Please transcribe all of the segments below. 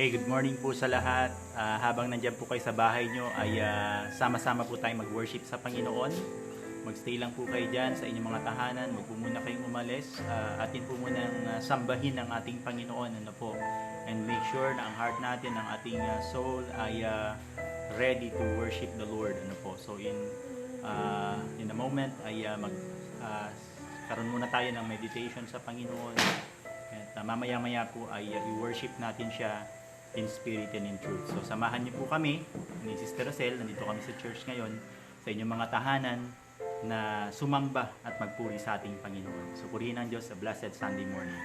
Hey, good morning po sa lahat. Habang nandiyan po kayo sa bahay nyo ay sama-sama po tayo mag-worship sa Panginoon. Magstay lang po kayo dyan sa inyong mga tahanan. Huwag po muna kayong umalis. Atin po munang sambahin ang ating Panginoon. Ano po? And make sure na ang heart natin, ang ating soul ay ready to worship the Lord. Ano po? So in a moment ay karoon muna tayo ng meditation sa Panginoon. At mamaya-maya po ay i-worship natin siya in spirit and in truth. So samahan niyo po kami ni Sister Rosel, nandito kami sa church ngayon, sa inyong mga tahanan na sumamba at magpuri sa ating Panginoon. So purihin ang Diyos sa blessed Sunday morning.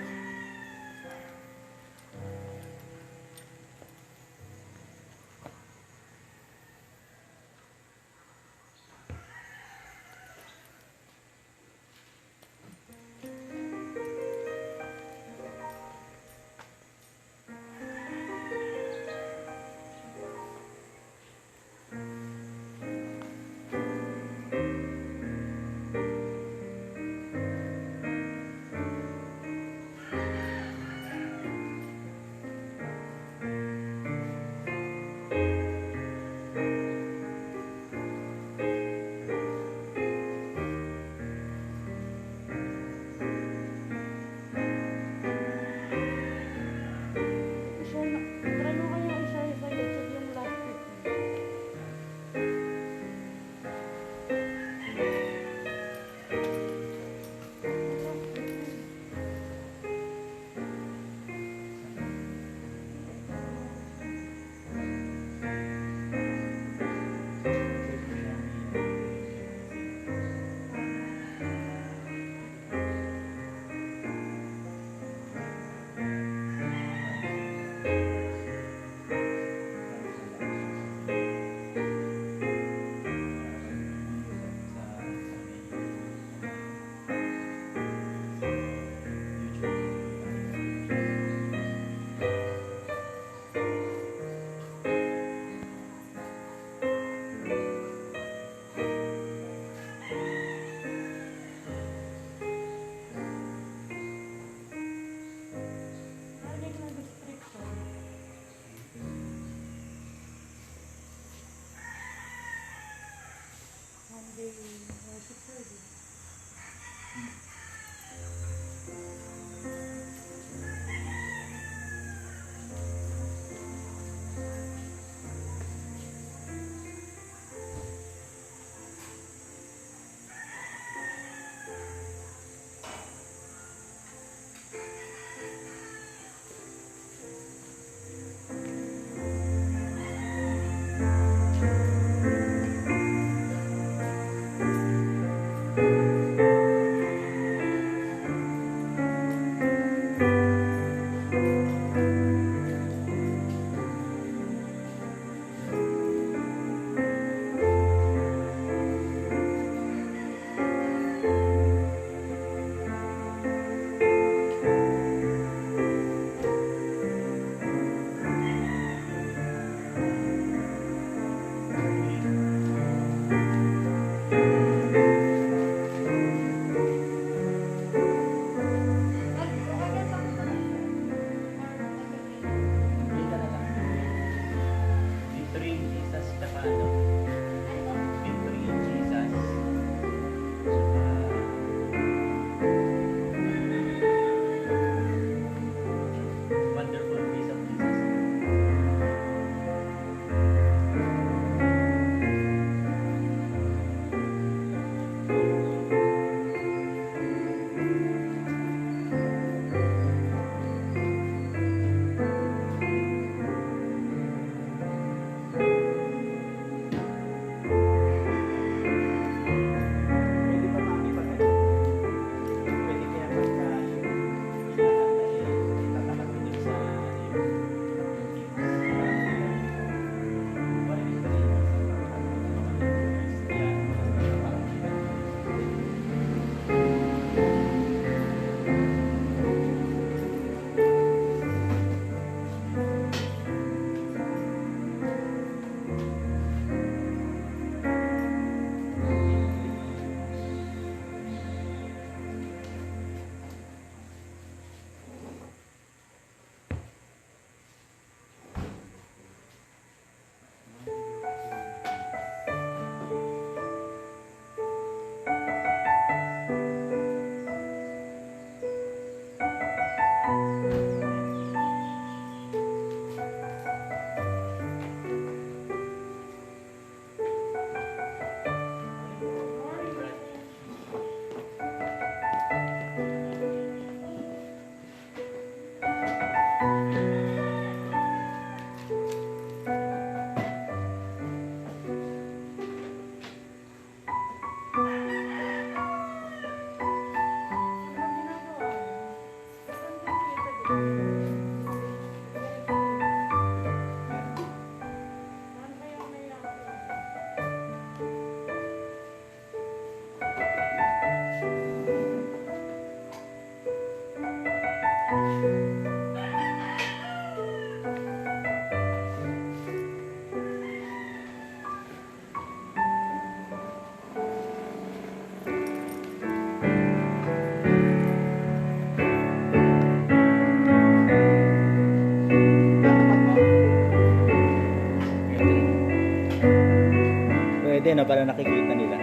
Pwede na para nakikita nila.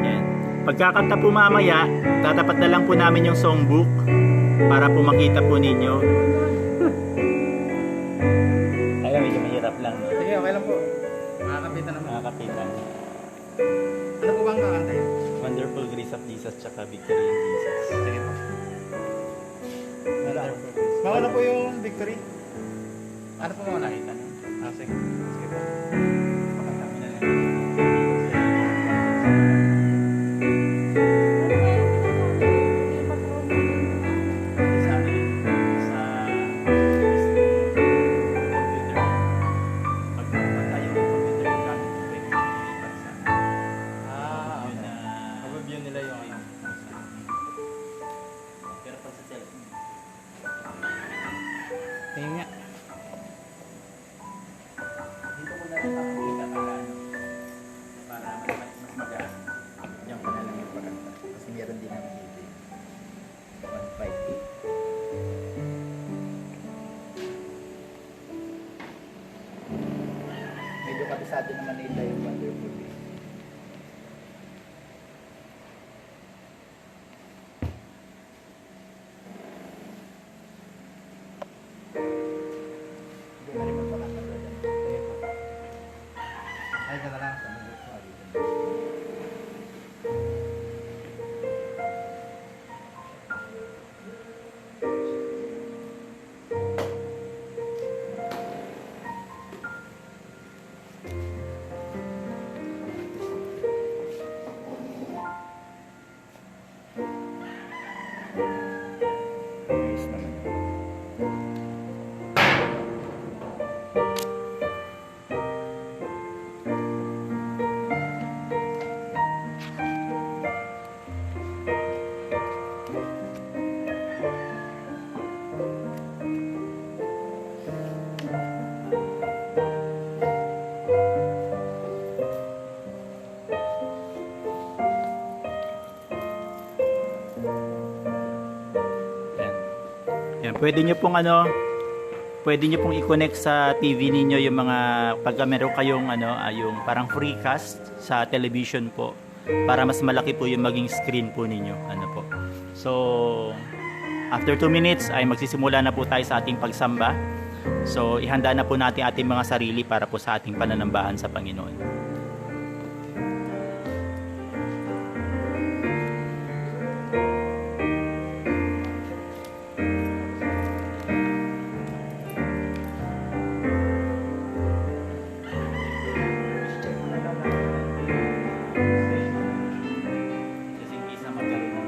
Yan. Pagkakanta po mamaya, tatapat na lang po namin yung songbook para po makita po ninyo. Kaya medyo mahirap lang. No? Sige, okay lang po. Makakapitan naman. Makakapitan. Ano po bang kakantayin? Wonderful Grace of Jesus tsaka Victory in Jesus. Sige po. Mauna po yung victory. Ano po mauna? Nakita nyo. Sige. Sige po. Pakatami na lang. Sa computer. Pag tayo ng computer yung gamit ko, pwede mo ilipat sa yun na Overview nila yung ano. pero pag sa cellphone. Tingin nga. Dito ko na lang papakita para ano, para mas magaan. Diyan ko na lang yung pagkanta. Kasi meron din naman dito yung 1.5. Medyo kabisado naman nila yung Wonderful Grace. Hindi na rin magpakanta doon. Sige po. Ay, ka na lang. Ayos naman yun. Yan. Yan, pwede nyo pong i-connect sa TV ninyo yung mga pagka meron kayong yung parang free cast sa television po para mas malaki po yung maging screen po ninyo. Po. So, after 2 minutes ay magsisimula na po tayo sa ating pagsamba. So, ihanda na po natin ating mga sarili para po sa ating pananambahan sa Panginoon. Just in case na magkaroon ng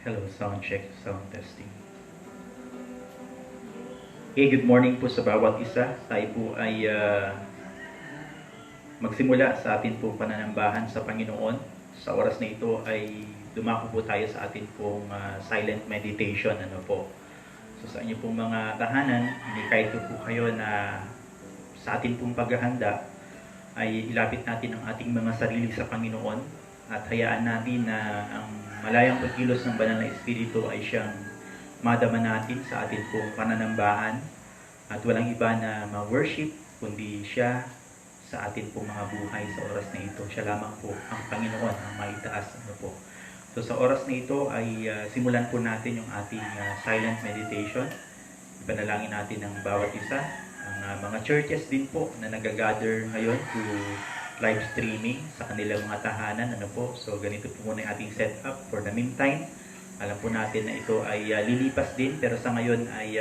Hello, sound check, sound testing. Okay, good morning po sa bawat isa. Tayo po ay magsimula sa atin po pananambahan sa Panginoon. Sa oras na ito ay dumako po tayo sa atin pong silent meditation. So sa inyo pong mga tahanan, hindi kahit po kayo na sa atin pong paghahanda ay ilapit natin ang ating mga sarili sa Panginoon at hayaan natin na ang malayang pagkilos ng banal na Espiritu ay siyang madama natin sa ating pong pananambahan At walang iba na ma-worship kundi siya sa atin pong mga buhay sa oras na ito. Siya lamang po ang Panginoon, ang maitaas. Ano po. So sa oras na ito ay simulan po natin yung ating silent meditation. Ipanalangin natin ang bawat isa. Ang mga churches din po na nag-gather ngayon to live streaming sa kanilang mga tahanan. Ano po. So ganito po muna yung ating setup for the meantime. Alam po natin na ito ay lilipas din, pero sa ngayon ay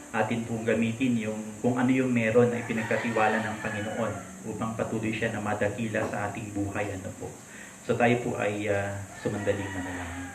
atin pong gamitin yung kung ano yung meron na ipinagkatiwala ng Panginoon upang patuloy siya na madakila sa ating buhay. Ano po. So tayo po ay sumandaling manalangin.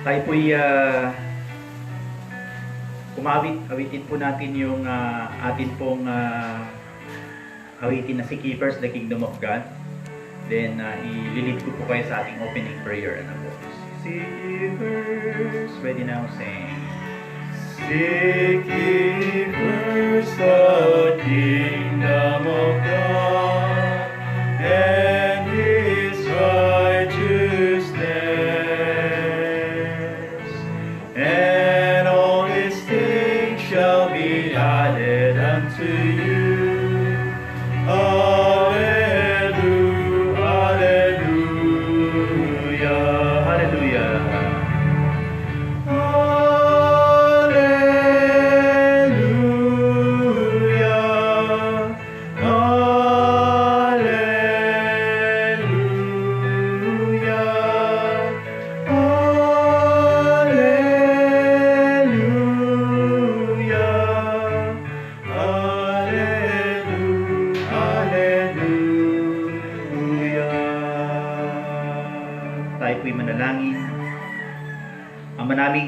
Tayo po'y awitin po natin yung atin pong awitin na si Keepers, the Kingdom of God. Then, ililid ko po kayo sa ating opening prayer. Ano po? Seekers, ready now, sing. Seek ye first the kingdom of God and His righteousness, and all His things shall be added unto you.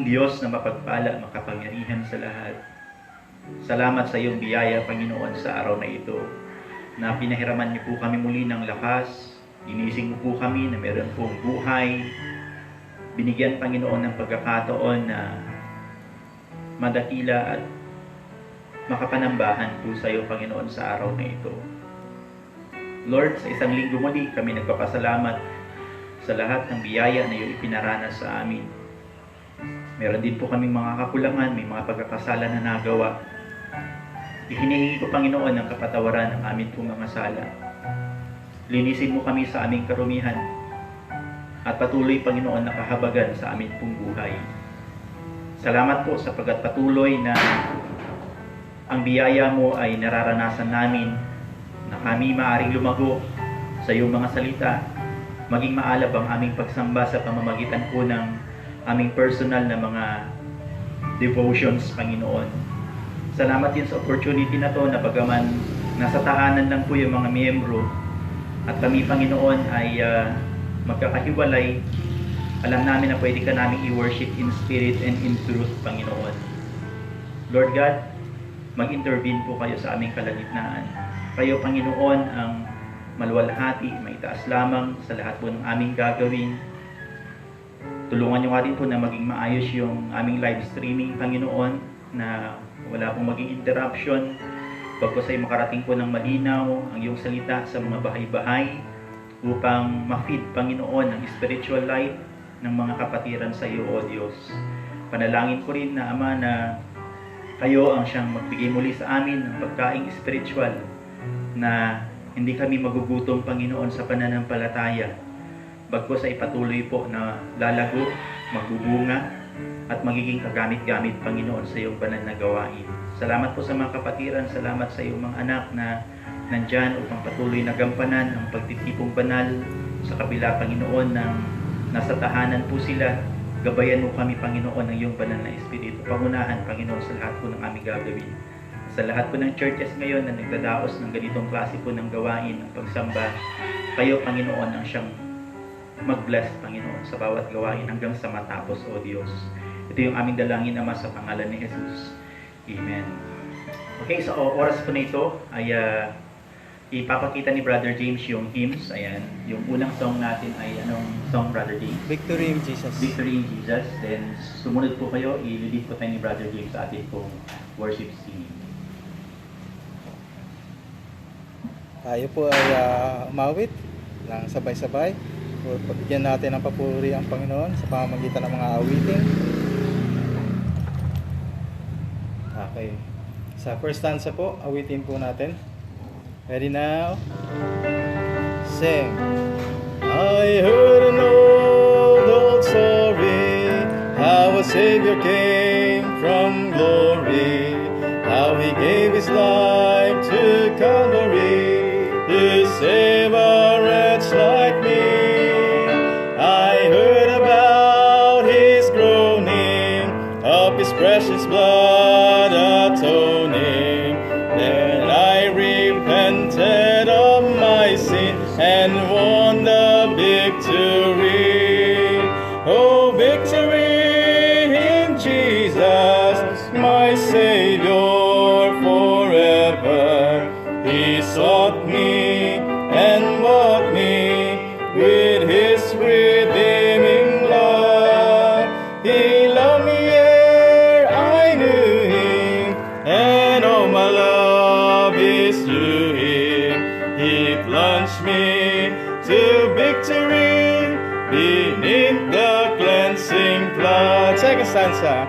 Diyos na mapagpala, makapangyarihan sa lahat. Salamat sa iyong biyaya, Panginoon, sa araw na ito, na pinahiraman niyo po kami muli ng lakas, ginising mo po kami na meron pong buhay, binigyan, Panginoon, ng pagkakataon na madakila at makapanambahan po sa iyo, Panginoon, sa araw na ito. Lord, sa isang linggo muli kami nagpapasalamat sa lahat ng biyaya na iyong ipinaranas sa amin. Meron din po kaming mga kakulangan, may mga pagkakasala na nagawa. Hinihingi ko, Panginoon, ng kapatawaran ng amin pong mga sala. Linisin mo kami sa aming karumihan at patuloy, Panginoon, na kahabagan sa amin pong buhay. Salamat po sapagkat patuloy na ang biyaya mo ay nararanasan namin na kami maaring lumago sa iyong mga salita, maging maalab ang aming pagsamba sa pamamagitan po ng aming personal na mga devotions, Panginoon. Salamat din sa opportunity na to na bagaman nasa taanan lang po yung mga miyembro at kami, Panginoon, ay magkakahiwalay. Alam namin na pwede ka namin i-worship in spirit and in truth, Panginoon. Lord God, mag-intervene po kayo sa aming kalagitnaan. Kayo, Panginoon, ang maluwalhati, maitaas lamang sa lahat po ng aming gagawin. Tulungan niyo nga rin po na maging maayos yung aming live streaming, Panginoon, na wala pong maging interruption. Pagkos ay makarating po ng malinaw ang iyong salita sa mga bahay-bahay upang ma-feed, Panginoon, ang spiritual life ng mga kapatiran sa iyo, O Diyos. Panalangin ko rin na, Ama, na kayo ang siyang magbigay muli sa amin ng pagkaing spiritual na hindi kami magugutom, Panginoon, sa pananampalataya. bagkus ay patuloy po na lalago, magbubunga, at magiging kagamit-gamit, Panginoon, sa iyong banal na gawain. Salamat po sa mga kapatiran, salamat sa iyong mga anak na nandyan upang patuloy na gampanan ang pagtitipong banal sa kabila, Panginoon, ng nasa tahanan po sila. Gabayan mo kami, Panginoon, ng iyong banal na Espiritu. Pangunahan, Panginoon, sa lahat po ng aming gagawin. Sa lahat po ng churches ngayon na nagdadaos ng ganitong klase po ng gawain, ng pagsamba, kayo, Panginoon, ang siyang mag-bless, Panginoon, sa bawat gawain hanggang sa matapos, O Diyos. Ito yung aming dalangin, Ama, sa pangalan ni Jesus. Amen. Okay, sa oras po na ito ay ipapakita ni Brother James yung hymns. Ayan, yung unang song natin ay anong song, Brother James? Victory in Jesus. Victory in Jesus. Then sumunod po kayo, i-lead po tayo ni Brother James sa ating pong worship singing. Tayo po ay umawit ng sabay-sabay. Pagbigyan natin ng papuri ang Panginoon sa pamamagitan ng mga awitin. Okay. Sa first stanza po, awitin po natin. Ready now? Sing. I heard an old story, how a Savior came from glory, how He gave His life to Calvary to save a wretch like me. I heard about His groaning, of His precious blood atoning. Then I repented of my sin and won the victory. Oh, victory in Jesus, my Savior forever. He sought me and bought me with His redeeming love. He loved me ere I knew Him, and all my love is to Him. He plunged me to victory beneath the cleansing flood. Second stanza.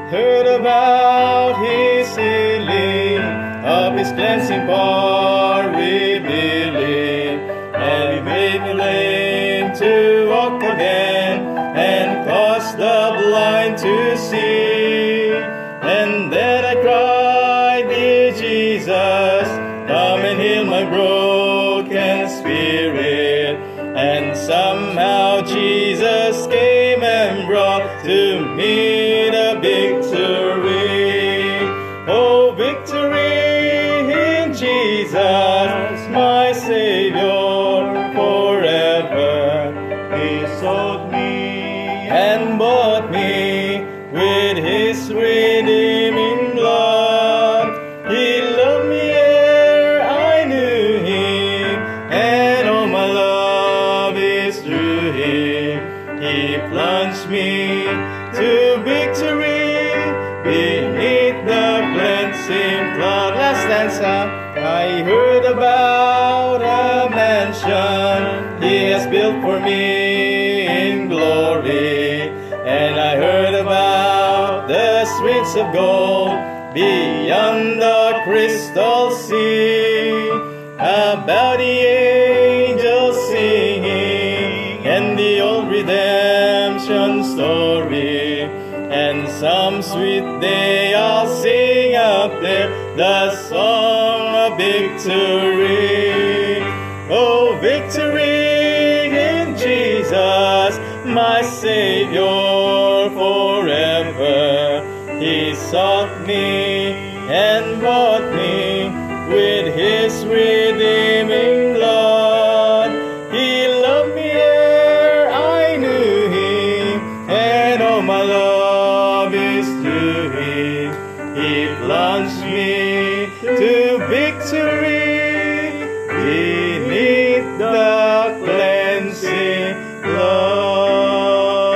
Heard about His healing, of His cleansing power we believe, and He made me lame to walk again, and caused the blind to see. And then I cried, dear Jesus, come and heal my broken spirit. And somehow Jesus came and brought to me the victory. Oh, victory in Jesus, my Savior forever. He sought me and bought me with His redeeming blood. He loved me ere I knew Him, and all my love is through Him. He plunged me to victory beneath the cleansing flood. Last stanza. I heard about a mansion He has built for me in glory, and I heard about the streets of gold beyond the crystal sea, about the angels singing and the old redemption story. And some sweet day I'll sing up there the song of victory. Oh, victory in Jesus, my Savior forever. He sought me and bought me with His redeeming blood. He loved me ere I knew Him, and all my love is to Him. He plunged me to victory beneath the cleansing blood.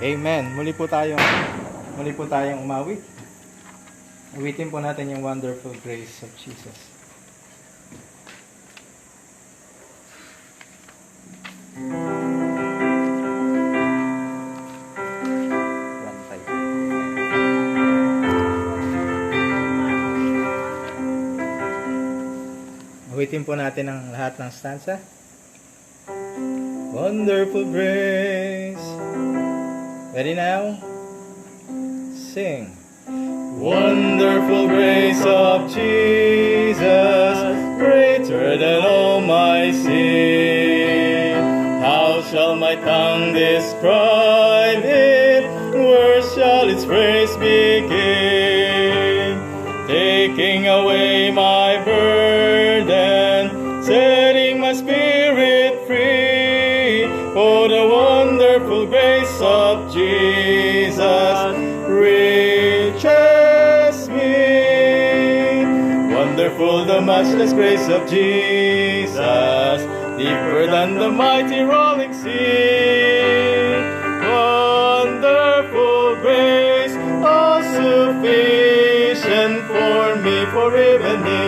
Amen. Muli po tayong umawit. Awitin po natin yung wonderful grace of Jesus. Awitin po natin ang lahat ng stanza. Wonderful grace. Ready now? Sing. Wonderful grace of Jesus, greater than all my sin. How shall my tongue describe it? Where shall its praise begin? Taking away my burden, setting my spirit free. Oh, the wonderful grace of Jesus reaches me. Wonderful the matchless grace of Jesus, deeper than the mighty rolling sea. Wonderful grace, all sufficient for me, for even me.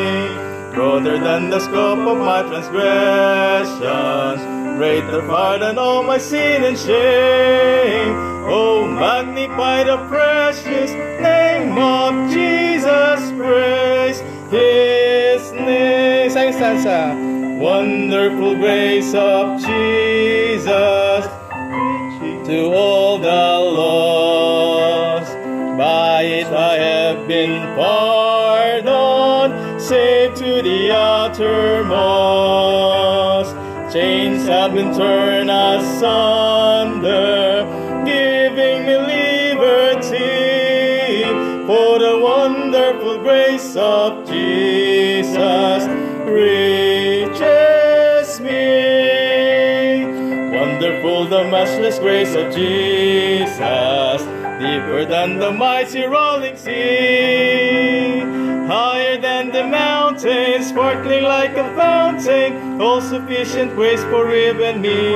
Broader than the scope of my transgressions, greater far than all my sin and shame. Oh, magnify the precious name of Jesus, praise His name. Second stanza. Wonderful grace of Jesus, to all the lost. By it I have been pardoned, saved to the uttermost. Chains have been torn asunder, giving me liberty. For the wonderful grace of Jesus reaches me. Wonderful the matchless grace of Jesus, deeper than the mighty rolling sea. Higher than the mountains, sparkling like a fountain, all sufficient grace for even me.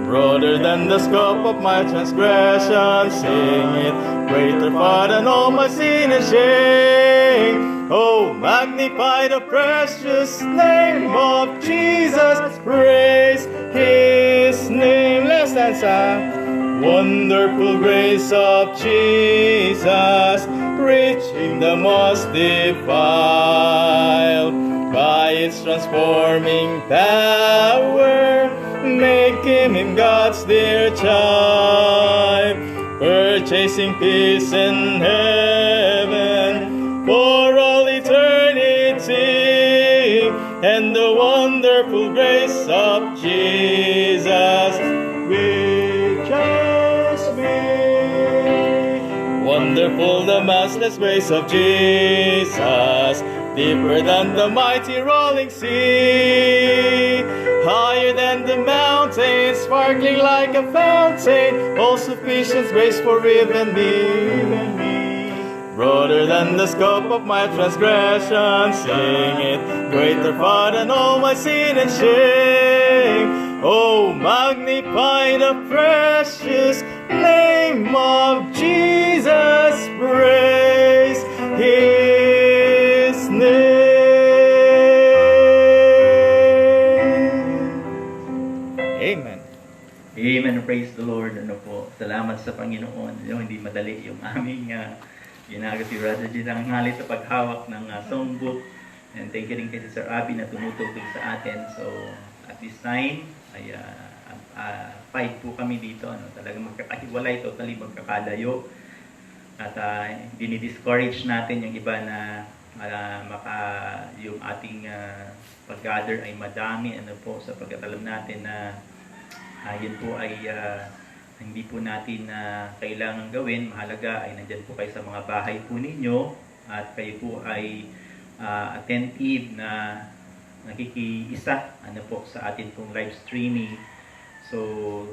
Broader than the scope of my transgression, sing it, greater far than all my sin and shame. Oh, magnify the precious name of Jesus, praise His name. Last stanza. Wonderful grace of Jesus, reaching the most defiled. By its transforming power, making him God's dear child, purchasing peace in heaven for all eternity. And the wonderful grace of Jesus reaches me. Wonderful the matchless grace of Jesus, deeper than the mighty rolling sea. Higher than the mountains, sparkling like a fountain, all sufficient grace for even me. Broader than the scope of my transgression, sing it, greater far than all my sin and shame. Oh, magnify the precious name of Jesus, praise His name. Amen. Amen. Praise the Lord. Ano po, salamat sa Panginoon. Hindi madali yung aming ginagawa si Brother G ng ngalit sa paghawak ng songbook. And thank you rin kay Sir Abby na tumutugtog sa atin. So, at this time, ay fight po kami dito. Talagang magkakahiwalay, totally magkakalayo. At dinidiscourage natin yung iba na yung ating pag-gather ay madami. Sapagkat alam natin na yun po ay hindi po natin kailangan gawin. Mahalaga ay nandyan po kayo sa mga bahay po ninyo at kayo po ay attentive na nakikiisa sa atin pong live streaming. So,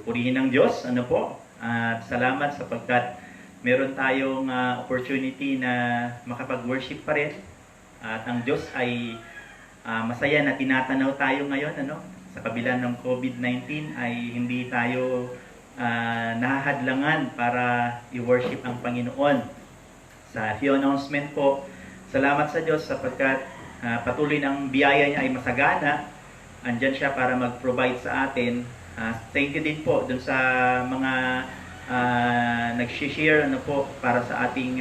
purihin ng Diyos, at salamat sapagkat meron tayong opportunity na makapag-worship pa rin. At ang Diyos ay masaya na tinatanaw tayo ngayon, sa kabila ng COVID-19 ay hindi tayo nahahadlangan para i-worship ang Panginoon. Sa few announcement po, salamat sa Diyos sapagkat patuloy ng biyaya niya ay masagana. Andyan siya para mag-provide sa atin. Thank you din po dun sa mga nag-share para sa ating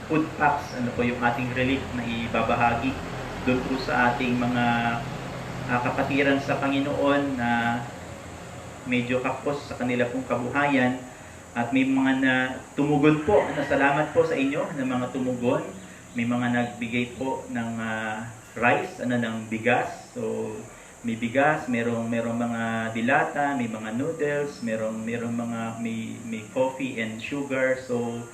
food packs, yung ating relief na ibabahagi doon po sa ating mga kapatiran sa Panginoon na medyo kapos sa kanila pong kabuhayan. At may mga na tumugon po, salamat po sa inyo ng mga tumugon. May mga nagbigay po ng rice, ng bigas. So, may bigas, merong mga dilata, may mga noodles, merong mga may coffee and sugar. So,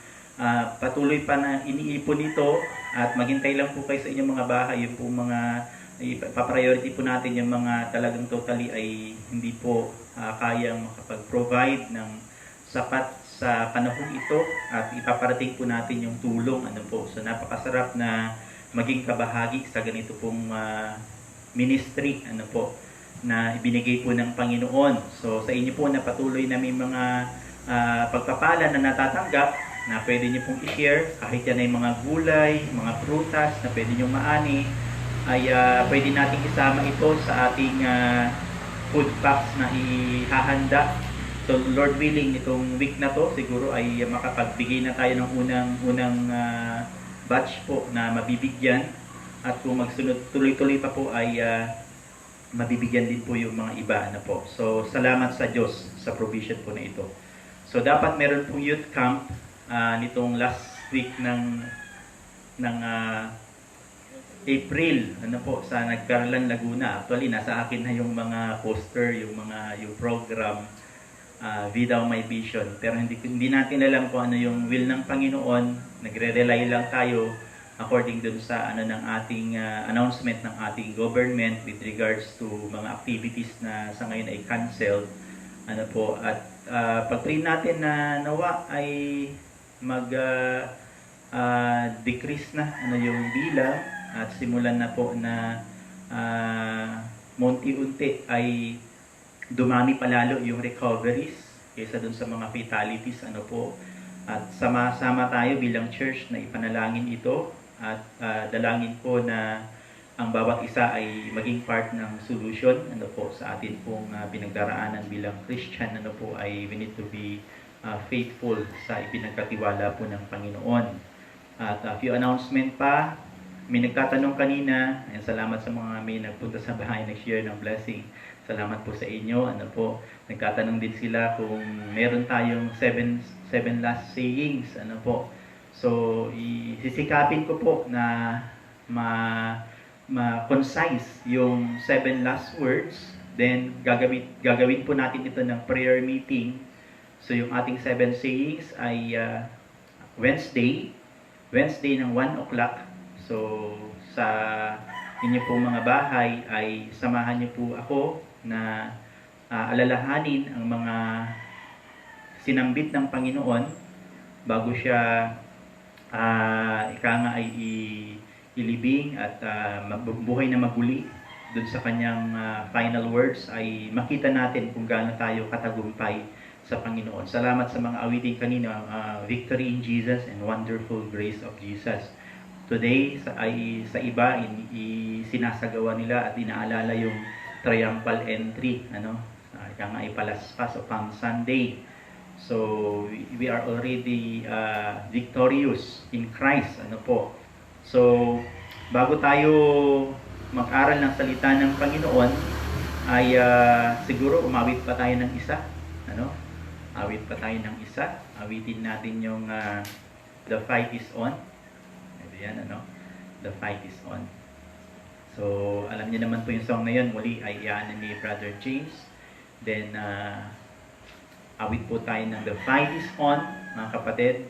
patuloy pa na iniipon ito at maghintay lang po kayo sa inyong mga bahay. Yung po mga ipa-priority po natin yung mga talagang totally ay hindi po kayang makapag-provide ng sapat sa panahon ito at ipaparating po natin yung tulong po. So napakasarap na maging kabahagi sa ganito pong ministry po na ibinigay po ng Panginoon. So sa inyo po na patuloy na may mga pagpapala na natatanggap na pwede niyo pong i-share kahit yan ay mga gulay, mga prutas na pwede niyo maani ay pwede nating isama ito sa ating food packs na ihahanda. So Lord willing, itong week na to siguro ay makapagbigay na tayo ng unang batch po na mabibigyan at kung magsunod tuloy-tuloy pa po ay mabibigyan din po yung mga iba po. So salamat sa Diyos sa provision po na ito. So dapat meron pong youth camp nitong last week ng April po sa Nagkarlan, Laguna. Actually nasa akin na yung mga poster, yung program Vida My Vision, pero hindi natin alam kung ano yung will ng Panginoon. Nagre-rely lang tayo according dun sa ng ating announcement ng ating government with regards to mga activities na sa ngayon ay canceled po. At pag-pray natin na nawa ay decrease na yung bilang at simulan na po na unti-unti ay dumami palalo yung recoveries kaysa dun sa mga fatalities po. At sama-sama tayo bilang church na ipanalangin ito at dalangin ko na ang bawat isa ay maging part ng solution po sa atin pong pinagdaraanan bilang Christian po ay we need to be faithful sa ipinagkatiwala po ng Panginoon. At a few announcement pa. May nagtatanong kanina, salamat sa mga may nagpunta sa bahay, nag-share ng blessing. Salamat po sa inyo. Po, nagtatanong din sila kung meron tayong seven last sayings. So, sisikapin ko po na ma-concise yung 7 last words. Then, gagawin po natin ito ng prayer meeting. So, yung ating 7 sayings ay Wednesday ng 1 o'clock. So, sa inyo pong mga bahay ay samahan niyo po ako na alalahanin ang mga sinambit ng Panginoon bago siya ay ilibing at mabuhay na maguli. Doon sa kanyang final words ay makita natin kung gaano tayo katagumpay sa Panginoon. Salamat sa mga awiting kanina, Victory in Jesus and Wonderful Grace of Jesus. Today sa iba sinasagawa nila at inaalala yung triumphal entry, kaya nga ay palaspas o Palm Sunday. So we are already victorious in Christ, po. So bago tayo mag-aral ng salita ng Panginoon ay siguro umawit pa tayo ng isa, awit pa tayo ng isa. Awitin natin yung The Fight is On. Yan, The Fight is On. So, alam niyo naman po yung song na yun. Muli ay iyanan ni Brother James. Then, awit po tayo ng The Fight is On, mga kapatid.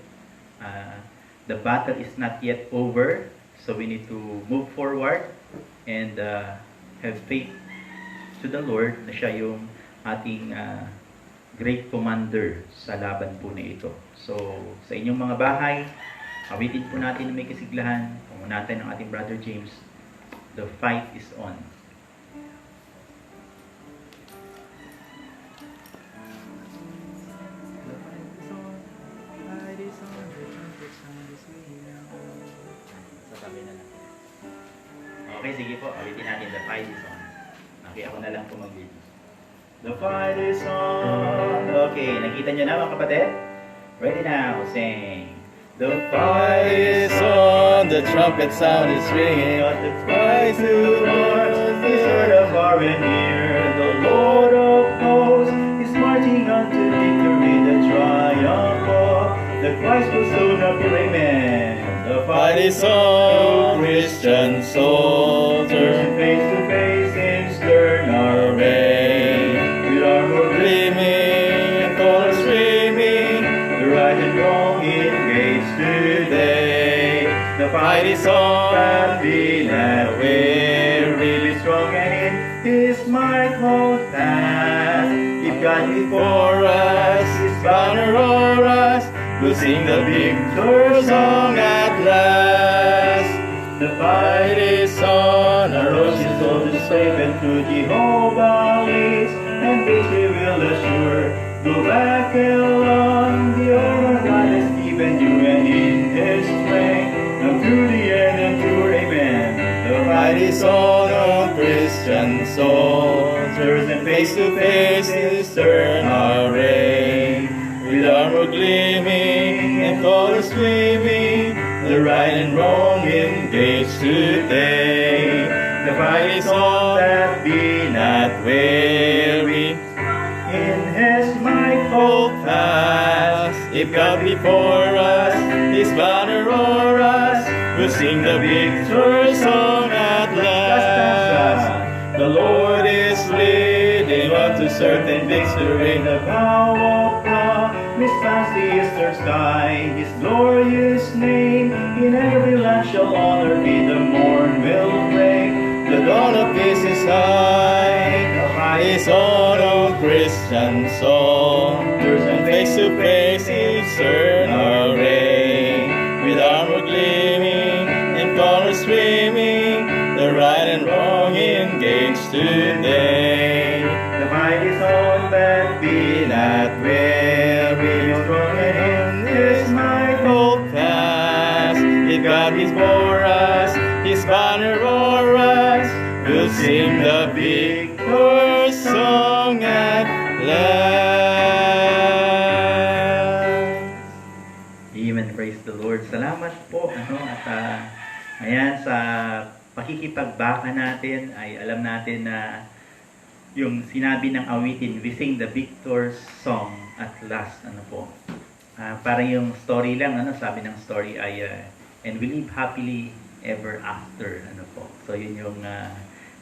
The battle is not yet over. So, we need to move forward and have faith to the Lord na siya yung ating great commander sa laban po na ito. So, sa inyong mga bahay, awitin po natin na may kasiglahan. Natin ang ating Brother James. The Fight is On. Okay, sige po. Awitin natin. The Fight is On. Okay, ako na lang po mag-lead. The fight is on. Okay, nakita nyo na mga kapatid? Ready now, sing. The fight is on, the trumpet sound is ringing. The cry to the Lord is heard afar and near. The Lord of hosts is marching unto victory, the triumph of the Christ will soon appear. Amen. The Fight is on, Christian soldier. face to face in stern array, with armor Gleaming and colors streaming, the right and wrong engaged today. The fight is on, and be not weary, be strong and in His might hold fast. If God for us, His banner o'er us, we'll sing the victor song at last. the Fight is on, our roses soldiers brave and through Jehovah leads, and victory will assure. Go back along the armor God has given you, and in His strength, now to the end endure. Amen. The fight is on, Christian soldiers, and face to face in stern array, with armor gleaming and colors streaming, the right and wrong engaged today. The fight is on, that be not weary, in His might hold fast. If God before us, His banner o'er us, we'll sing the victor song at last. The Lord is leading unto certain victory. The bow of promise past the eastern sky, His glorious name in every land shall honor be. The morn will break, The dawn of peace is high. The fight is on, Christian soldiers, and face to face in stern array, with armor gleaming and colors streaming, the right and wrong engaged today. the fight is on, that be Be not weary, strong and in His might hold fast. If God is for us, His banner o'er us, we'll sing the victor song at last. Amen. Praise the Lord. Salamat po. At ayan, sa pakikipagbaka natin ay alam natin na yung sinabi ng awitin, we sing the victor's song at last. Parang yung story lang, sabi ng story ay and we live happily ever after. So yun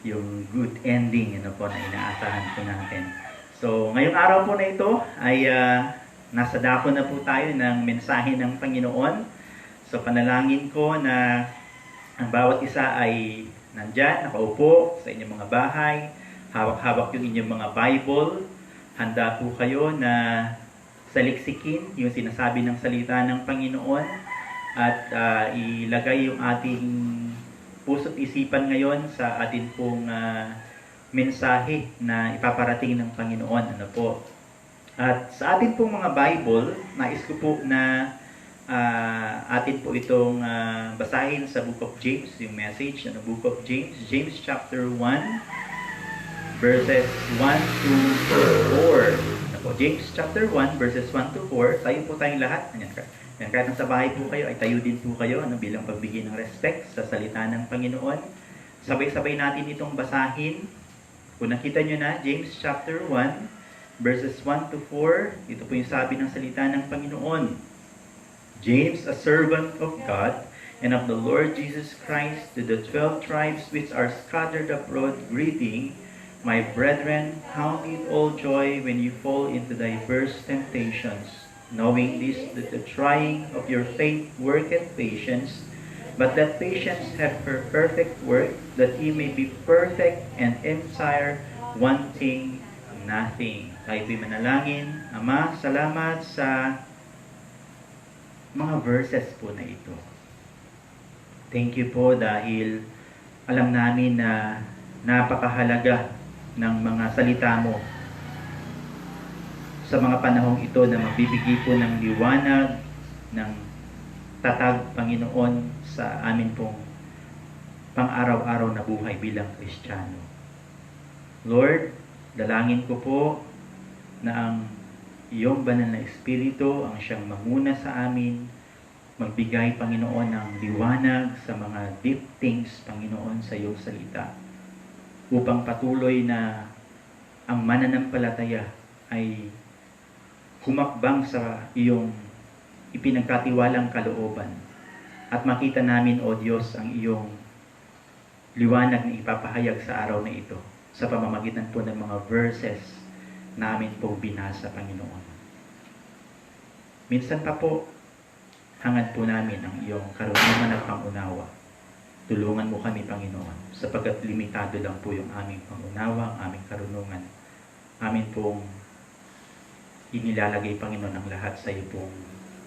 yung good ending na inaasahan po natin. So ngayong araw po na ito ay nasa dako na po tayo ng mensahe ng Panginoon. So panalangin ko na ang bawat isa ay nandyan, nakaupo sa inyong mga bahay, hawak-hawak yung inyong mga Bible, handa po kayo na saliksikin yung sinasabi ng salita ng Panginoon at ilagay yung ating puso't isipan ngayon sa atin pong mensahe na ipaparating ng Panginoon. At sa atin pong mga Bible, nais ko po na atin po itong basahin sa Book of James, yung message, Book of James, James chapter 1, verses 1 to 4. James chapter 1, verses 1 to 4, tayo po tayong lahat. Kahit nasa bahay po kayo, ay tayo din po kayo bilang pagbigay ng respect sa salita ng Panginoon. Sabay-sabay natin itong basahin. Kung nakita nyo na, James chapter 1, verses 1 to 4, ito po yung sabi ng salita ng Panginoon. James, a servant of God and of the Lord Jesus Christ, to the 12 tribes which are scattered abroad, greeting. My brethren, count it all joy when you fall into diverse temptations, knowing this, that the trying of your faith worketh patience, but that patience have her perfect work, that ye may be perfect and entire, wanting nothing. Tayo po'y manalangin. Ama, salamat sa mga verses po na ito. Thank you po dahil alam namin na napakahalaga ng mga salita mo sa mga panahong ito na magbibigay po ng liwanag, ng tatag, Panginoon, sa amin pong pang-araw-araw na buhay bilang Kristiyano. Lord, dalangin ko po na ang iyong banal na Espiritu ang siyang mamuna sa amin magbigay, Panginoon, ng liwanag sa mga deep things, Panginoon, sa iyong salita. Upang patuloy na ang mananampalataya ay humakbang sa iyong ipinagkatiwalang kalooban. At makita namin, O Diyos, ang iyong liwanag na ipapahayag sa araw na ito sa pamamagitan po ng mga verses namin po binasa, Panginoon. Minsan pa po, hangad po namin ang iyong karunungan at pangunawa. Tulungan mo kami, Panginoon, sapagkat limitado lang po yung aming pangunawa, ang aming karunungan. Amin pong inilalagay, Panginoon, ang lahat sa iyo pong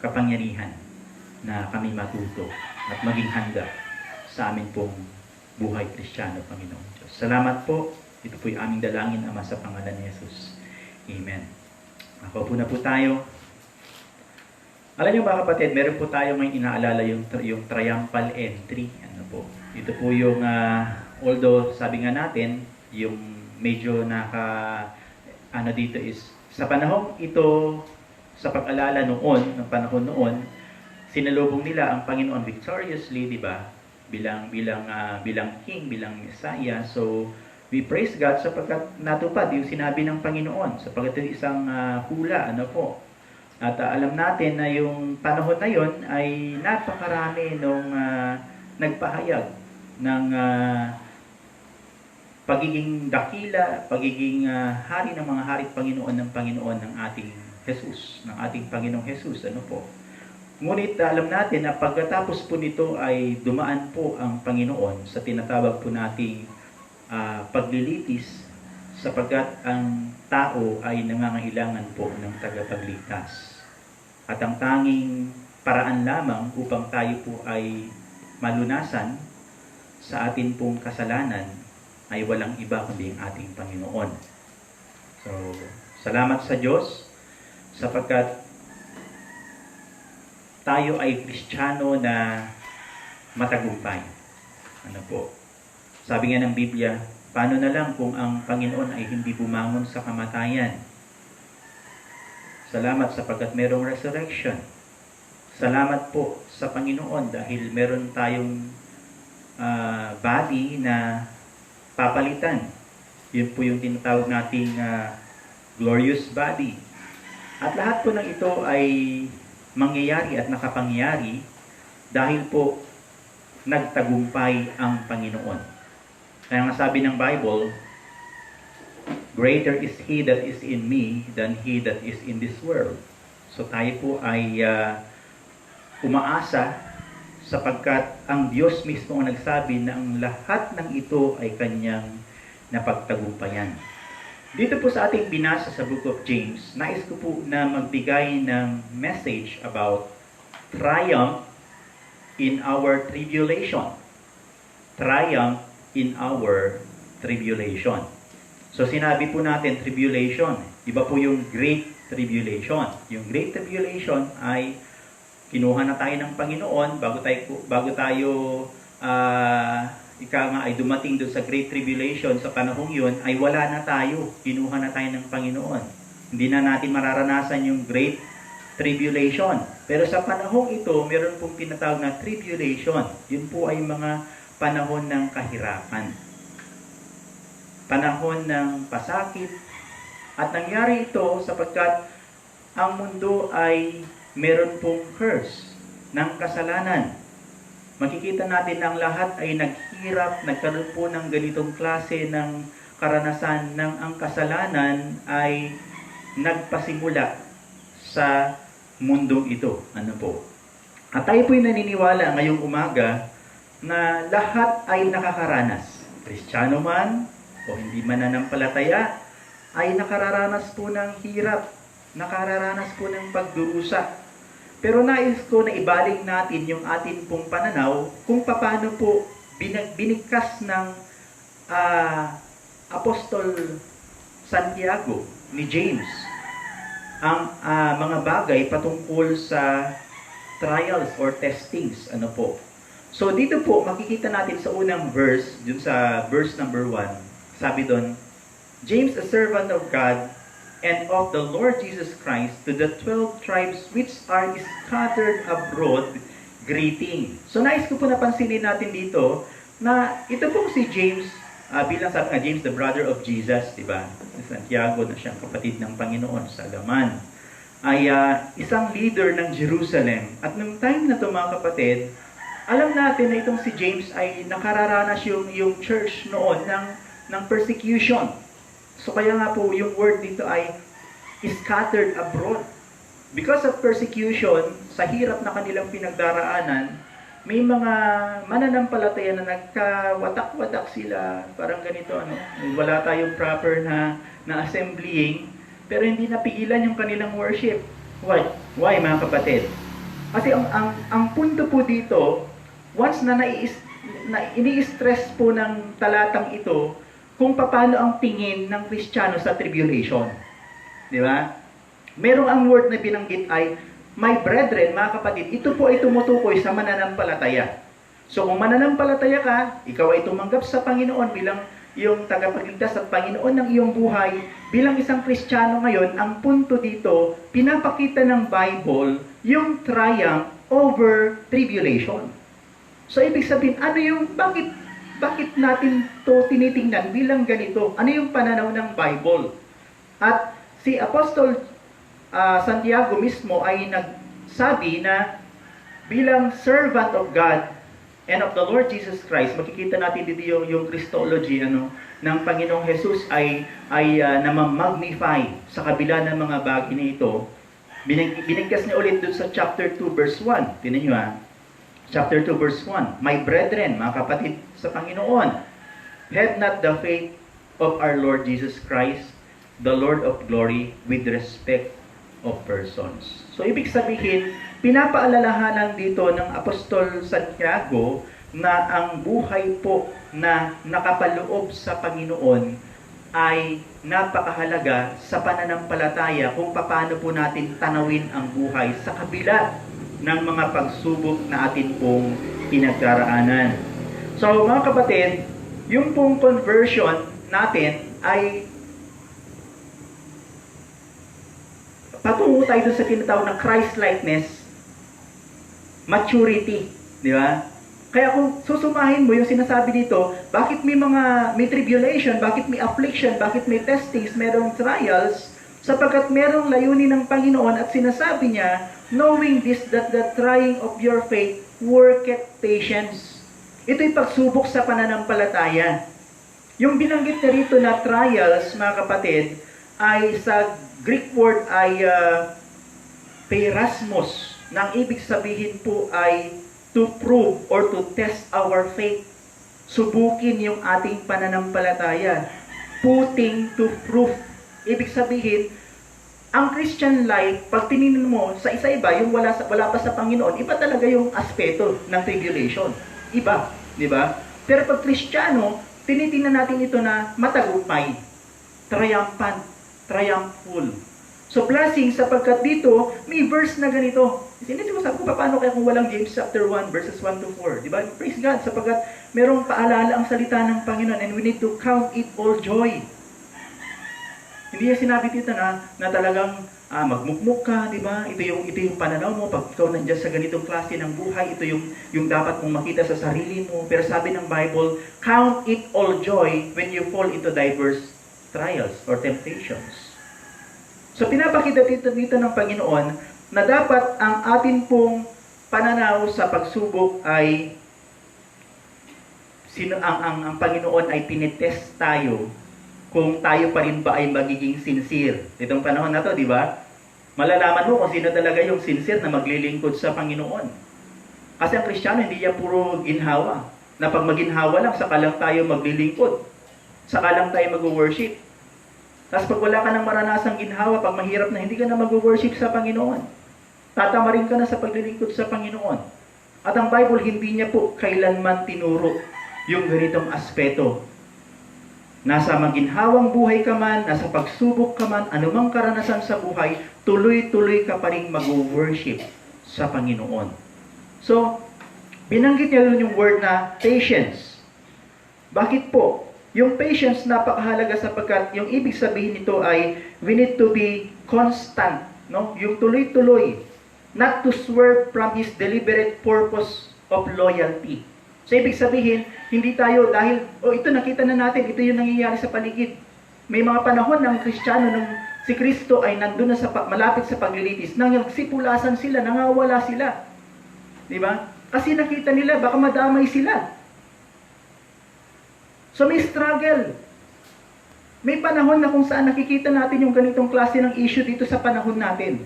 kapangyarihan na kami matuto at maging handa sa amin pong buhay Kristiyano, Panginoon Diyos. Salamat po. Ito po'y aming dalangin, Ama, sa pangalan ni Jesus. Amen. Ako po na po tayo. Alam niyo mga kapatid, meron po tayo ngayon inaalala yung triumphal entry. Ano po? Ito po yung, although sabi nga natin, yung medyo dito is, sa panahon ito, sa pag-alala noon, ng panahon noon, sinalubong nila ang Panginoon victoriously, di ba? Bilang king, bilang Messiah. So, we praise God sapagkat natupad yung sinabi ng Panginoon, sapagkat yung isang hula, ano po. At alam natin na yung panahon na yon ay napakarami nung nagpahayag ng pagiging dakila, pagiging hari ng mga hari at Panginoon ng ating Jesus, ng ating Panginoong Jesus, ano po. Ngunit alam natin na pagkatapos po nito ay dumaan po ang Panginoon sa tinatawag po nating paglilitis, sapagkat ang tao ay nangangailangan po ng tagapagligtas. At ang tanging paraan lamang upang tayo po ay malunasan sa atin pong kasalanan ay walang iba kundi ang ating Panginoon. So, salamat sa Diyos sapagkat tayo ay Kristiyano na matagumpay. Ano po? Sabi nga ng Biblia, paano na lang kung ang Panginoon ay hindi bumangon sa kamatayan? Salamat sapagkat merong resurrection. Salamat po sa Panginoon dahil meron tayong body na papalitan. Yun po yung tinatawag nating glorious body. At lahat po ng ito ay mangyayari at nakapangyari dahil po nagtagumpay ang Panginoon. Kaya nga sabi ng Bible, greater is He that is in me than he that is in this world. So tayo po ay umaasa sapagkat ang Diyos mismo ang nagsabi na ang lahat ng ito ay Kanyang napagtagumpayan. Dito po sa ating binasa sa Book of James, nais ko po na magbigay ng message about triumph in our tribulation. Triumph in our tribulation. So sinabi po natin tribulation. Iba po yung Great Tribulation. Yung Great Tribulation ay kinuha na tayo ng Panginoon bago tayo ay dumating doon sa Great Tribulation sa panahong yun ay wala na tayo. Kinuha na tayo ng Panginoon. Hindi na natin mararanasan yung Great Tribulation. Pero sa panahong ito, meron pong tinatawag na tribulation. Yun po ay mga panahon ng kahirapan. Panahon ng pasakit. At nangyari ito sapagkat ang mundo ay meron pong curse ng kasalanan. Makikita natin na ang lahat ay naghirap, nagkaroon po ng ganitong klase ng karanasan ng ang kasalanan ay nagpasimula sa mundong ito. Ano po? At tayo po'y naniniwala ngayong umaga na lahat ay nakakaranas. Kristiyano man o hindi mananampalataya ay nakararanas po ng hirap, nakararanas po ng pagdurusa. Pero nais ko na ibalik natin yung atin pong pananaw kung paano po binigkas ng Apostol Santiago ni James ang mga bagay patungkol sa trials or testings. Ano po? So dito po makikita natin sa unang verse, dun sa verse number 1, sabi doon, James, a servant of God and of the Lord Jesus Christ, to the 12 tribes which are scattered abroad greeting. So nais ko po napansinin natin dito na ito pong si James, bilang sabi nga James, the brother of Jesus, di ba? Si Santiago na siyang kapatid ng Panginoon sa Agaman, ay isang leader ng Jerusalem. At nung time na ito mga kapatid, alam natin na itong si James ay nakararanas yung church noon ng persecution. So kaya nga po yung word dito ay scattered abroad. Because of persecution, sa hirap na kanilang pinagdaraanan, may mga mananampalataya na nagkawatak-watak sila, parang ganito, wala tayong proper na assemblying, pero hindi napigilan yung kanilang worship. Why? Why mga kapatid? Kasi ang punto po dito, once na ini-stress po ng talatang ito, kung paano ang tingin ng Kristiyano sa tribulation. Di ba? Merong ang word na binanggit ay, my brethren, mga kapatid, ito po ay tumutukoy sa mananampalataya. So kung mananampalataya ka, ikaw ay tumanggap sa Panginoon bilang yung tagapagligtas at Panginoon ng iyong buhay, bilang isang Kristiyano ngayon, ang punto dito, pinapakita ng Bible yung triumph over tribulation. So ibig sabihin, ano yung, bakit natin to tinitingnan bilang ganito? Ano yung pananaw ng Bible? At si Apostol Santiago mismo ay nagsabi na bilang servant of God and of the Lord Jesus Christ, makikita natin dito yung Christology ng Panginoong Jesus ay namamagnify sa kabila ng mga bagay na ito. Binigkas niya ulit dun sa chapter 2 verse 1. Tingnan niyo Chapter 2 verse 1. My brethren, mga kapatid sa Panginoon, have not the faith of our Lord Jesus Christ, the Lord of glory, with respect of persons. So, ibig sabihin, pinapaalalahanan dito ng Apostol Santiago na ang buhay po na nakapaloob sa Panginoon ay napakahalaga sa pananampalataya kung paano po natin tanawin ang buhay sa kabila ng mga pagsubok na atin pong pinagdaraanan. So, mga kapatid, yung pong conversion natin ay patungo tayo dun sa tinatawag na Christ-likeness, maturity, di ba? Kaya kung susumahin mo yung sinasabi dito, bakit may tribulation, bakit may affliction, bakit may testings, merong trials, sapagkat merong layunin ng Panginoon at sinasabi niya, knowing this, that the trying of your faith worketh patience. Ito'y pagsubok sa pananampalataya. Yung binanggit na rito na trials, mga kapatid, ay sa Greek word ay peirasmos, na ang ibig sabihin po ay to prove or to test our faith. Subukin yung ating pananampalataya. Putting to proof. Ibig sabihin, ang Christian life, pag tinignan mo sa isa-iba, yung wala pa sa Panginoon, iba talaga yung aspeto ng tribulation. Iba, di ba? Pero pag Kristiyano, tinitingnan natin ito na matagumpay, triumphant, triumphful. So blessing, sapagkat dito, may verse na ganito. Hindi ko sabi ko, paano kaya kung walang James chapter 1, verses 1 to 4? Diba? Praise God, sapagkat merong paalala ang salita ng Panginoon and we need to count it all joy. Hindi niya sinabi dito na talagang magmukmuk ka, diba? Ito yung pananaw mo, pag ikaw nandiyan sa ganitong klase ng buhay, ito yung dapat mong makita sa sarili mo. Pero sabi ng Bible, count it all joy when you fall into diverse trials or temptations. So pinapakita dito ng Panginoon na dapat ang atin pong pananaw sa pagsubok ay ang Panginoon ay tinetest tayo kung tayo pa rin ba ay magiging sincere. Itong panahon na to, di ba? Malalaman mo kung sino talaga yung sincere na maglilingkod sa Panginoon. Kasi ang Kristiyano hindi yan puro ginhawa. Na pag maginhawa lang, saka lang tayo maglilingkod. Saka lang tayo mag-worship. Tapos pag wala ka ng maranasang ginhawa, pag mahirap na, hindi ka na mag-worship sa Panginoon. Tatamarin ka na sa paglilingkod sa Panginoon. At ang Bible, hindi niya po kailanman tinuro yung ganitong aspeto. Nasa maginhawang buhay ka man, nasa pagsubok ka man, anumang karanasan sa buhay, tuloy-tuloy ka pa rin mag-worship sa Panginoon. So, binanggit niya doon yung word na patience. Bakit po? Yung patience napakahalaga sapagkat yung ibig sabihin nito ay we need to be constant, no? Yung tuloy-tuloy. not to swerve from His deliberate purpose of loyalty. So, ibig sabihin, hindi tayo dahil, ito nakita na natin, ito yung nangyayari sa paligid. May mga panahon ng Kristiyano, nung si Kristo ay nandun na malapit sa paglilitis, nang nagsipulasan sila, nangawala sila. Di ba? Kasi nakita nila, baka madamay sila. So, may struggle. May panahon na kung saan nakikita natin yung ganitong klase ng issue dito sa panahon natin.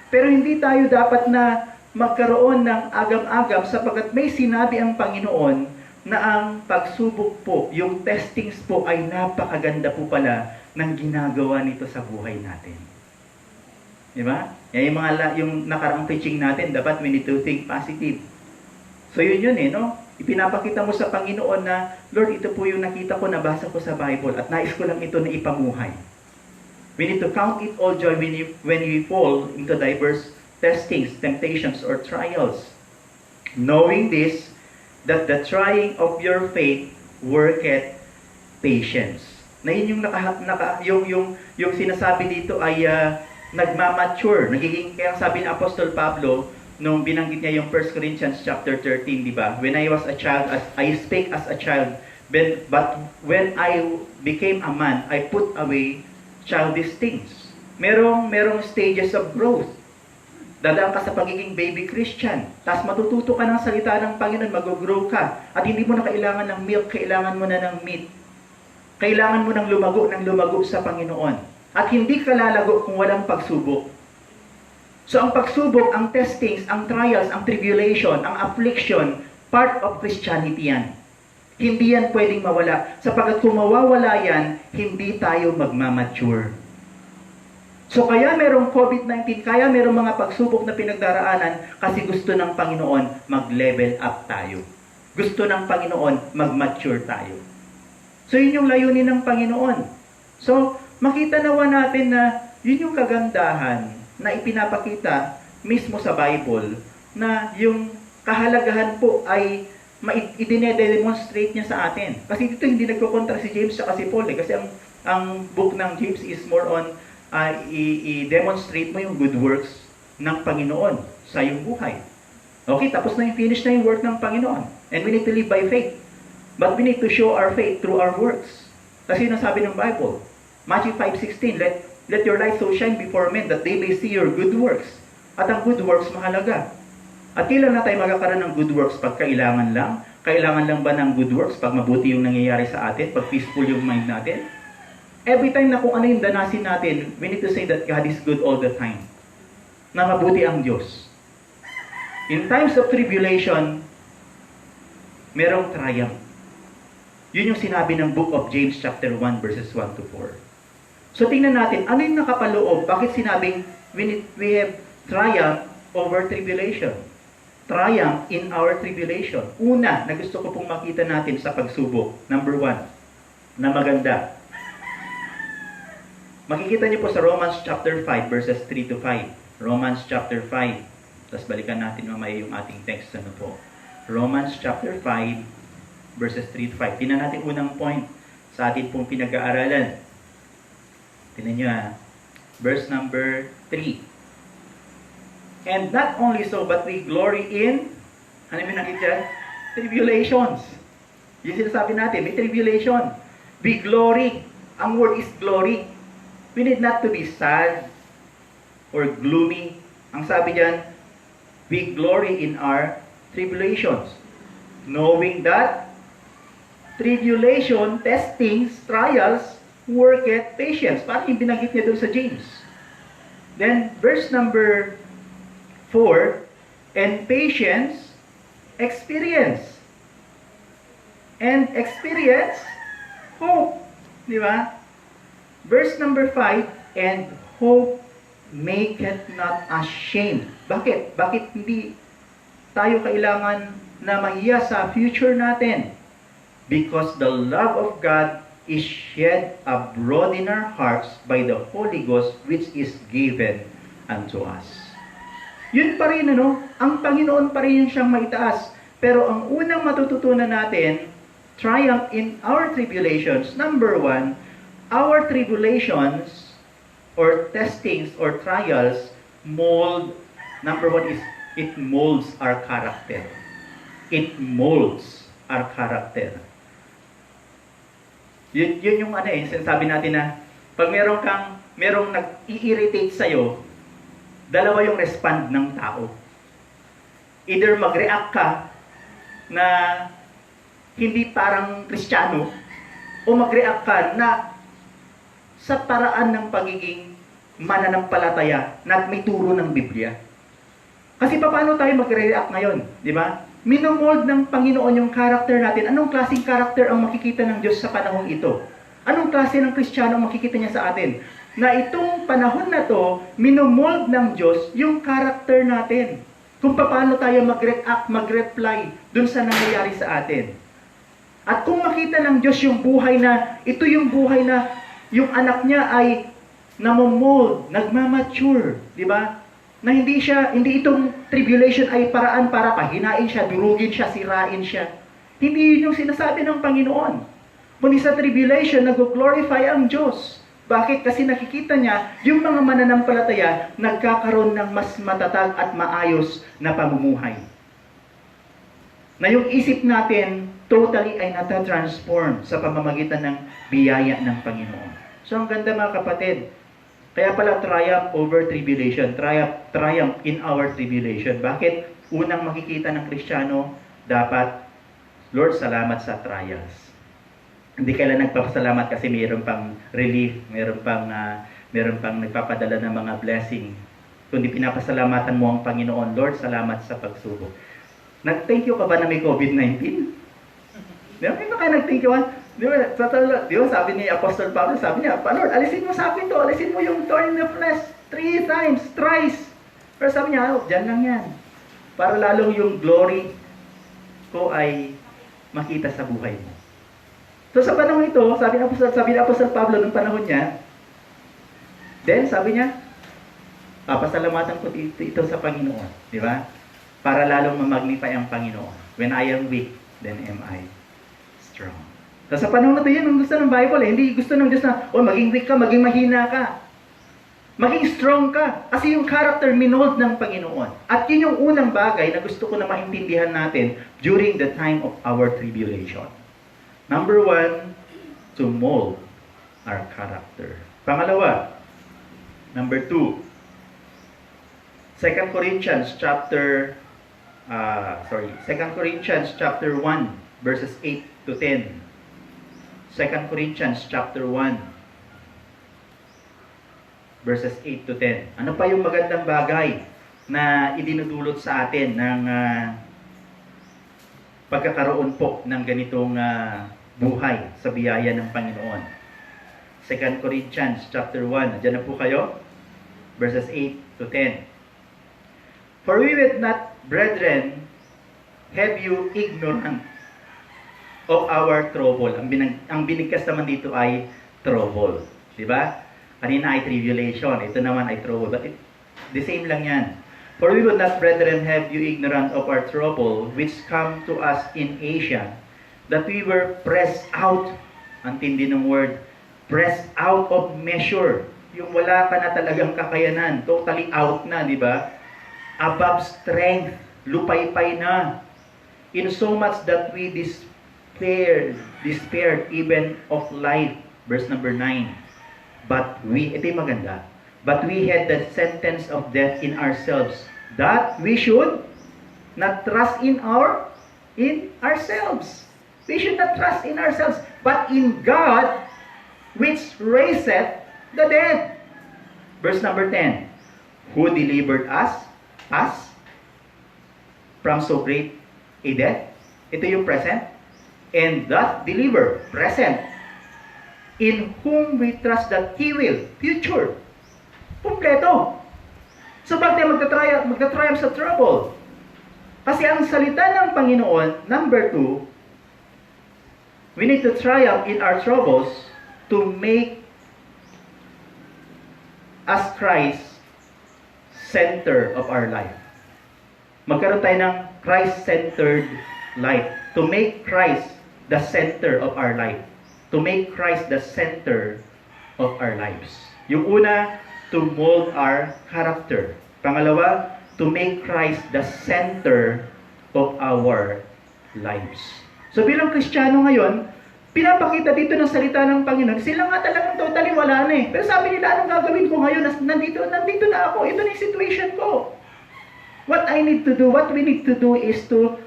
Pero hindi tayo dapat na magkaroon ng agam-agam sapagkat may sinabi ang Panginoon na ang pagsubok po, yung testings po ay napakaganda po pala ng ginagawa nito sa buhay natin. Di ba? Yan yung nakaraang preaching natin, dapat we need to think positive. So yun no? Ipinapakita mo sa Panginoon na, Lord, ito po yung nakita ko, nabasa ko sa Bible, at nais ko lang ito na ipamuhay. We need to count it all joy when we fall into diverse testings, temptations, or trials. Knowing this, that the trying of your faith worketh patience. Na yun yung sinasabi dito ay nagmamature. Kaya sabi ni Apostol Pablo, nung binanggit niya yung 1 Corinthians chapter 13, di ba? When I was a child, I spake as a child, but when I became a man, I put away childish things. Merong stages of growth. Dadaan ka sa pagiging baby Christian. Tapos matututo ka ng salita ng Panginoon, mag-grow ka. At hindi mo na kailangan ng milk, kailangan mo na ng meat. Kailangan mo ng lumago sa Panginoon. At hindi ka lalago kung walang pagsubok. So ang pagsubok, ang testings, ang trials, ang tribulation, ang affliction, part of Christianity yan. Hindi yan pwedeng mawala. Sapagkat kung mawawala yan, hindi tayo magmamature. So kaya merong COVID-19, kaya merong mga pagsubok na pinagdaraanan kasi gusto ng Panginoon mag-level up tayo. Gusto ng Panginoon mag-mature tayo. So yun yung layunin ng Panginoon. So makita nawa natin na yun yung kagandahan na ipinapakita mismo sa Bible na yung kahalagahan po ay i-demonstrate niya sa atin. Kasi dito hindi nagkokontra si James at si Paul. Kasi ang book ng James is more on i-demonstrate mo yung good works ng Panginoon sa iyong buhay. Okay, tapos na yung finish na yung work ng Panginoon. And we need to live by faith. But we need to show our faith through our works. Kasi yun ang sabi ng Bible. Matthew 5:16, Let your light so shine before men that they may see your good works. At ang good works mahalaga. At kailan na tayo magkakaroon ng good works pag kailangan lang? Kailangan lang ba ng good works pag mabuti yung nangyayari sa atin? Pag peaceful yung mind natin? Every time na kung ano yung danasin natin, we need to say that God is good all the time. Na mabuti ang Diyos. In times of tribulation, merong triumph. Yun yung sinabi ng book of James chapter 1 verses 1 to 4. So tingnan natin, ano yung nakapaloob? Bakit sinabing we have triumph over tribulation? Triumph in our tribulation. Una, na gusto ko pong makita natin sa pagsubok. Number 1, na maganda. Makikita niyo po sa Romans chapter 5 verses 3 to 5. Romans chapter 5. Tapos balikan natin mamaya yung ating text. Ano po? Romans chapter 5 verses 3 to 5. Tingnan natin unang point sa atin pong pinag-aaralan. Tingnan nyo verse number 3. And not only so, but we glory in, ano yung nakita? Tribulations. Yung sinasabi natin, may tribulation. We glory. Ang word is glory. We need not to be sad or gloomy. Ang sabi diyan, we glory in our tribulations. Knowing that tribulation, testings, trials, worketh patience. Parang yung binanggit niya doon sa James. Then, verse number 4, and patience, experience. And experience, hope. Di ba? Verse number 5, and hope maketh not ashamed. Bakit? Bakit hindi tayo kailangan na mahiya sa future natin? Because the love of God is shed abroad in our hearts by the Holy Ghost which is given unto us. Yun pa rin, ang Panginoon pa rin yung siyang maitaas. Pero ang unang matututunan natin, triumph in our tribulations. Number 1, our tribulations or testings or trials mold Number one is, it molds our character. It molds our character. Yun yung sinasabi natin na, pag merong nag-i-irritate sa'yo, dalawa yung respond ng tao. Either mag-react ka na hindi parang Kristiyano, o mag-react ka na sa paraan ng pagiging mananampalataya na may turo ng Biblia. Kasi paano tayo mag-react ngayon? Di ba? Minomold ng Panginoon yung character natin. Anong klaseng character ang makikita ng Diyos sa panahon ito? Anong klase ng Kristiyano ang makikita niya sa atin? Na itong panahon na to, minomold ng Diyos yung character natin. Kung paano tayo mag-react, mag-reply dun sa nangyayari sa atin. At kung makita ng Diyos yung buhay na, ito yung buhay na yung anak niya ay namomold, nagmamature, di ba? Na hindi itong tribulation ay paraan para pahinain siya, durugin siya, sirain siya. Hindi yun yung sinasabi ng Panginoon. Kundi sa tribulation, nag-glorify ang Diyos. Bakit? Kasi nakikita niya yung mga mananampalataya nagkakaroon ng mas matatag at maayos na pamumuhay. Na yung isip natin totally ay nata-transform sa pamamagitan ng biyaya ng Panginoon. So ang ganda mga kapatid, kaya pala triumph over tribulation, triumph in our tribulation. Bakit? Unang makikita ng Kristiyano, dapat, Lord, salamat sa trials. Hindi kailan nagpapasalamat kasi mayroon pang relief, mayroon pang nagpapadala ng mga blessing. Kundi pinapasalamatan mo ang Panginoon, Lord, salamat sa pagsubok. Nag-thank you ka ba na may COVID-19? Di ba? Hindi ba kayo nag-thank you? Di ba, sabi ni Apostle Pablo, sabi niya, Lord, alisin mo sa akin to, alisin mo yung thorn in the flesh 3 times, thrice. Pero sabi niya, dyan lang yan. Para lalong yung glory ko ay makita sa buhay mo. So sa panahon ito, sabi ni Apostle Pablo nung panahon niya, then sabi niya, papasalamatan ko ito sa Panginoon. Di ba? Para lalong mamagnify ang Panginoon. When I am weak, then am I strong. So, sa panahon na ito, yun ang gusto ng Bible. Hindi gusto ng Diyos na, maging weak ka, maging mahina ka. Maging strong ka. Kasi yung character minold ng Panginoon. At yun yung unang bagay na gusto ko na maintindihan natin during the time of our tribulation. Number 1, to mold our character. Pangalawa, number 2, 2 Corinthians chapter 1 verses 8 to 10. 2 Corinthians chapter 1 verses 8 to 10. Ano pa yung magandang bagay na idinudulot sa atin ng pagkakaroon po ng ganitong buhay sa biyaya ng Panginoon? 2 Corinthians chapter 1. Diyan na po kayo. Verses 8 to 10. For we would not, brethren, have you ignorant of our trouble. Ang binigkas naman dito ay trouble. Diba? Kanina ay tribulation. Ito naman ay trouble. But the same lang yan. For we would not, brethren, have you ignorant of our trouble, which come to us in Asia, that we were pressed out, ang tindi ng word, pressed out of measure. Yung wala ka na talagang kakayanan. Totally out na, di ba? Above strength. Lupaypay na. In so much that we despaired even of life. Verse number 9. But we, ito yung maganda. But we had the sentence of death in ourselves, that we should not trust in ourselves. We should not trust in ourselves, but in God, which raiseth the dead. Verse number 10. Who delivered us from so great a death? Ito yung present. And that deliver, present, in whom we trust that He will, future, kumpleto. So bakit magta-triumph sa trouble? Kasi ang salita ng Panginoon, number 2, we need to triumph in our troubles to make us Christ center of our life. Magkaroon tayo ng Christ-centered life. To make Christ the center of our life. To make Christ the center of our lives. Yung una, to mold our character. Pangalawa, to make Christ the center of our lives. So bilang Kristiyano ngayon, pinapakita dito ng salita ng Panginoon, sila nga talagang totally wala na eh. Pero sabi nila, anong gagawin ko ngayon? Nandito na ako. Ito na yung situation ko. What I need to do, what we need to do is to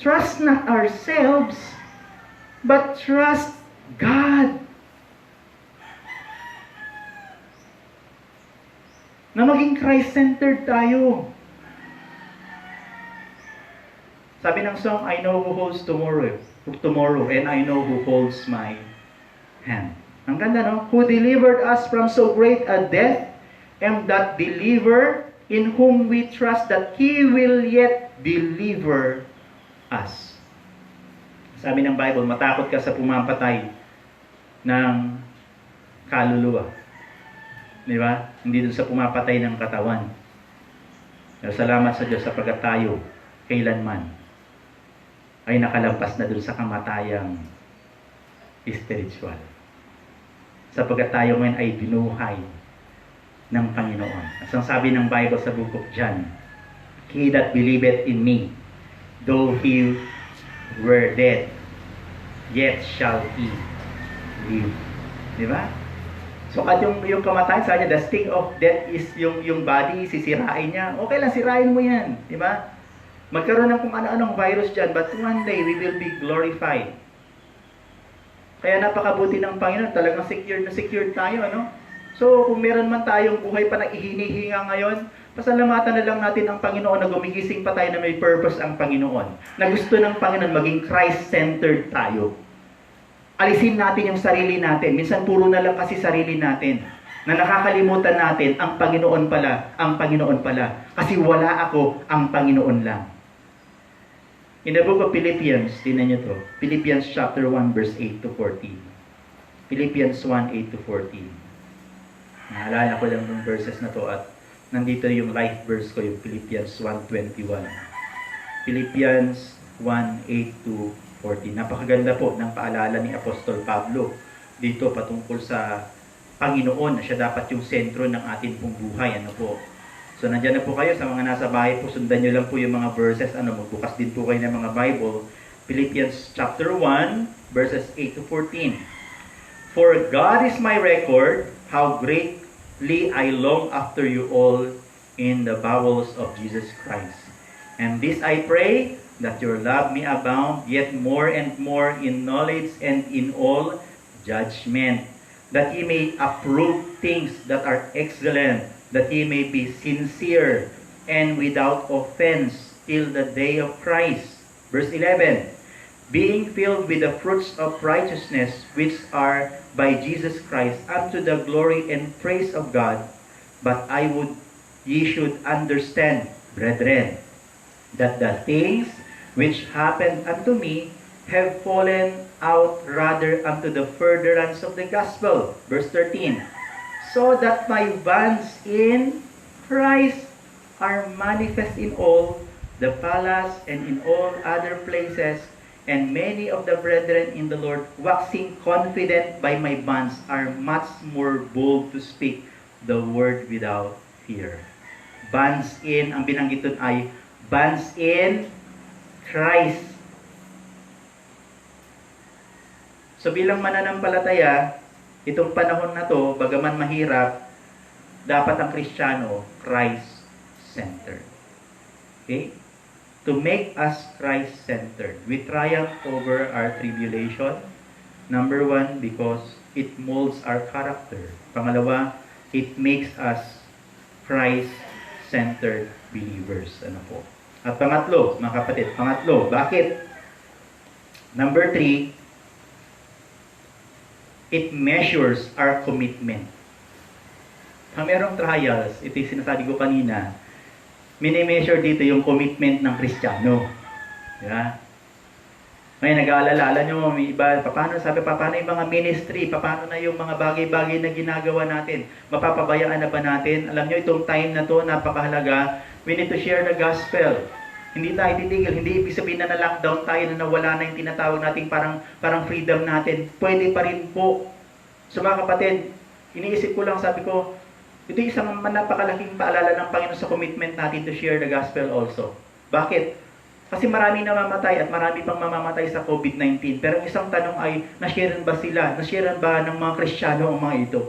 trust not ourselves, but trust God. Na maging Christ-centered tayo. Sabi ng song, I know who holds tomorrow, and I know who holds my hand. Ang ganda, no? Who delivered us from so great a death, and that deliver in whom we trust that He will yet deliver us. Sabi ng Bible, matakot ka sa pumapatay ng kaluluwa. Di ba? Hindi dun sa pumapatay ng katawan. Pero salamat sa Diyos sapagkat tayo kailanman ay nakalampas na dun sa kamatayang spiritual. Sapagkat tayo ngayon ay binuhay ng Panginoon. As ang sabi ng Bible sa book of John, He that believeth in me, though he were dead, yet shall he live. Di ba? So at yung kamatayan, sabi niya, the sting of death is yung body, sisirain niya. Okay lang, sirain mo yan. Di ba? Magkaroon ng kung ano-anong virus dyan, but one day we will be glorified. Kaya napakabuti ng Panginoon, talagang secure tayo, ano? So kung meron man tayong buhay pa na hinihinga ngayon, pasalamatan na lang natin ang Panginoon na gumigising pa tayo na may purpose ang Panginoon. Na gusto ng Panginoon maging Christ-centered tayo. Alisin natin yung sarili natin. Minsan puro na lang kasi sarili natin. Na nakakalimutan natin ang Panginoon pala. Kasi wala ako, ang Panginoon lang. In the book of Philippians, tingnan nyo to. Philippians chapter 1 verse 8 to 14. Philippians 1, 8 to 14. Naalala ko lang yung verses na to at nandito yung life verse ko, yung Philippians 1:21. Philippians 1:8 to 14. Napakaganda po ng paalala ni Apostol Pablo dito patungkol sa Panginoon na siya dapat yung sentro ng ating pong buhay. Ano po? So nandiyan na po kayo sa mga nasa bahay po, sundan nyo lang po yung mga verses. Magbukas din po kayo ng mga Bible. Philippians chapter 1 verses 8 to 14. For God is my record, how greatly I long after you all in the bowels of Jesus Christ. And this I pray, that your love may abound yet more and more in knowledge and in all judgment, that ye may approve things that are excellent, that ye may be sincere and without offense till the day of Christ. Verse 11, being filled with the fruits of righteousness which are by Jesus Christ unto the glory and praise of God. But I would ye should understand, brethren, that the things which happened unto me have fallen out rather unto the furtherance of the gospel. Verse 13, so that my bonds in Christ are manifest in all the palace and in all other places, and many of the brethren in the Lord, waxing confident by my bonds, are much more bold to speak the word without fear. Bonds in, ang binanggit doon ay bonds in Christ. So bilang mananampalataya, itong panahon na to, bagaman mahirap, dapat ang Kristiyano Christ-centered. Okay? To make us Christ-centered. We triumph over our tribulation. Number one, because it molds our character. Pangalawa, it makes us Christ-centered believers. Ano po? At pangatlo, mga kapatid, bakit? Number 3, it measures our commitment. Pag merong trials, ito yung sinasabi ko kanina, mini-measure dito yung commitment ng Kristiyano. Diba? May nag-aalala nyo, may iba, paano yung mga ministry, paano na yung mga bagay-bagay na ginagawa natin, mapapabayaan na ba natin? Alam nyo, itong time na to, napakahalaga, we need to share the gospel. Hindi tayo titigil, hindi ibig sabihin na na-lockdown tayo, na nawala na yung tinatawag nating parang freedom natin. Pwede pa rin po. So mga kapatid, iniisip ko lang, sabi ko, Ito yung isang napakalaking paalala ng Panginoon sa commitment natin to share the gospel also. Bakit? Kasi marami namamatay at marami pang mamamatay sa COVID-19. Pero ang isang tanong ay, na-share ba sila? Na-share ba ng mga Kristiyano ang mga ito?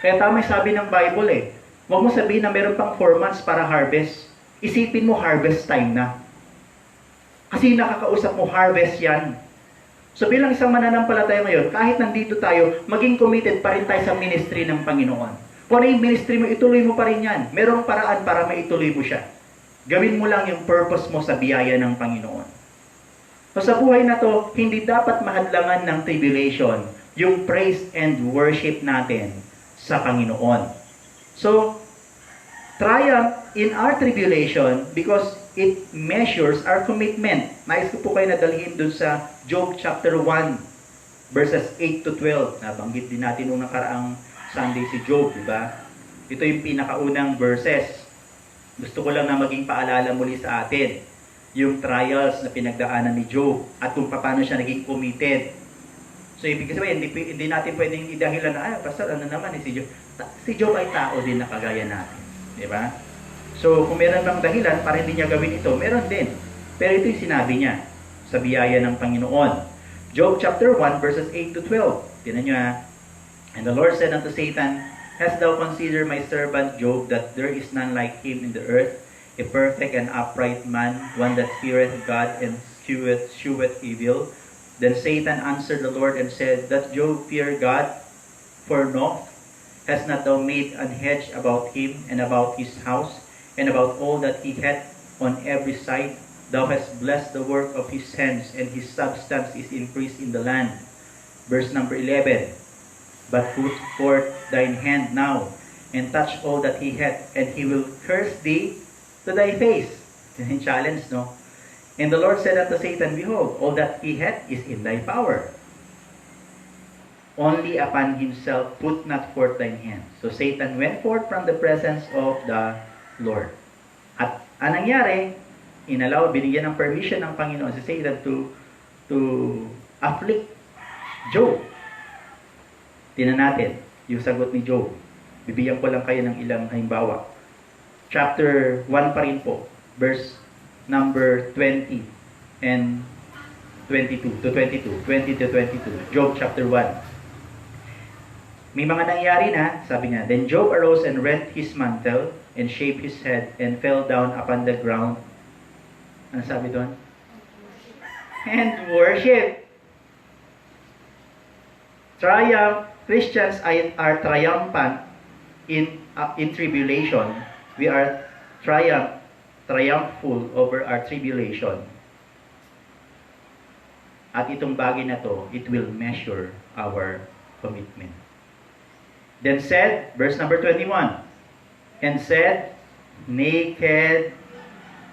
Kaya tama yung sabi ng Bible eh. Huwag mo sabihin na meron pang 4 months para harvest. Isipin mo harvest time na. Kasi nakakausap mo, harvest yan. So bilang isang mananampalataya ngayon, kahit nandito tayo, maging committed pa rin tayo sa ministry ng Panginoon. Kung ano yung ministry mo, ituloy mo pa rin yan. Merong paraan para maituloy mo siya. Gawin mo lang yung purpose mo sa biyaya ng Panginoon. So sa buhay na to, hindi dapat mahadlangan ng tribulation yung praise and worship natin sa Panginoon. So, triumph in our tribulation because it measures our commitment. Nais ko po kayo nadalhin dun sa Job chapter 1, verses 8 to 12. Nabanggit din natin nung nakaraang Sunday si Job, di ba? Ito yung pinakaunang verses. Gusto ko lang na maging paalala muli sa atin yung trials na pinagdaanan ni Job at kung paano siya naging committed. So, ibig sabihin, hindi natin pwedeng idahilan na, pastor, ano naman si Job? Si Job ay tao din na kagaya natin. Di ba? So, kung meron bang dahilan para hindi niya gawin ito, meron din. Pero ito yung sinabi niya sa biyaya ng Panginoon. Job chapter 1 verses 8 to 12. Tingnan niyo ha. And the Lord said unto Satan, Hast thou considered my servant Job, that there is none like him in the earth, a perfect and upright man, one that feareth God and sheweth evil? Then Satan answered the Lord and said, Doth Job fear God for naught? Hast not thou made an hedge about him and about his house, and about all that he hath on every side? Thou hast blessed the work of his hands, and his substance is increased in the land. Verse number 11. But put forth thine hand now, and touch all that he hath, and he will curse thee to thy face. Yan yung challenge, no? And the Lord said unto Satan, Behold, all that he hath is in thy power. Only upon himself put not forth thine hand. So Satan went forth from the presence of the Lord. At anong nangyari? Binigyan ng permission ng Panginoon si Satan to afflict Job. Tingnan natin yung sagot ni Job. Bibigyan ko lang kayo ng ilang halimbawa. Chapter 1 pa rin po, verse number 20 and 22 to 22. 20 to 22. Job chapter 1. May mga nangyari na, sabi niya, Then Job arose and rent his mantle, and shaved his head, and fell down upon the ground. Ano sabi doon? And worship. Triumph. Christians are triumphant in tribulation. We are triumphful over our tribulation. At itong bagay na to, it will measure our commitment. Then said, verse number 21, And said, Naked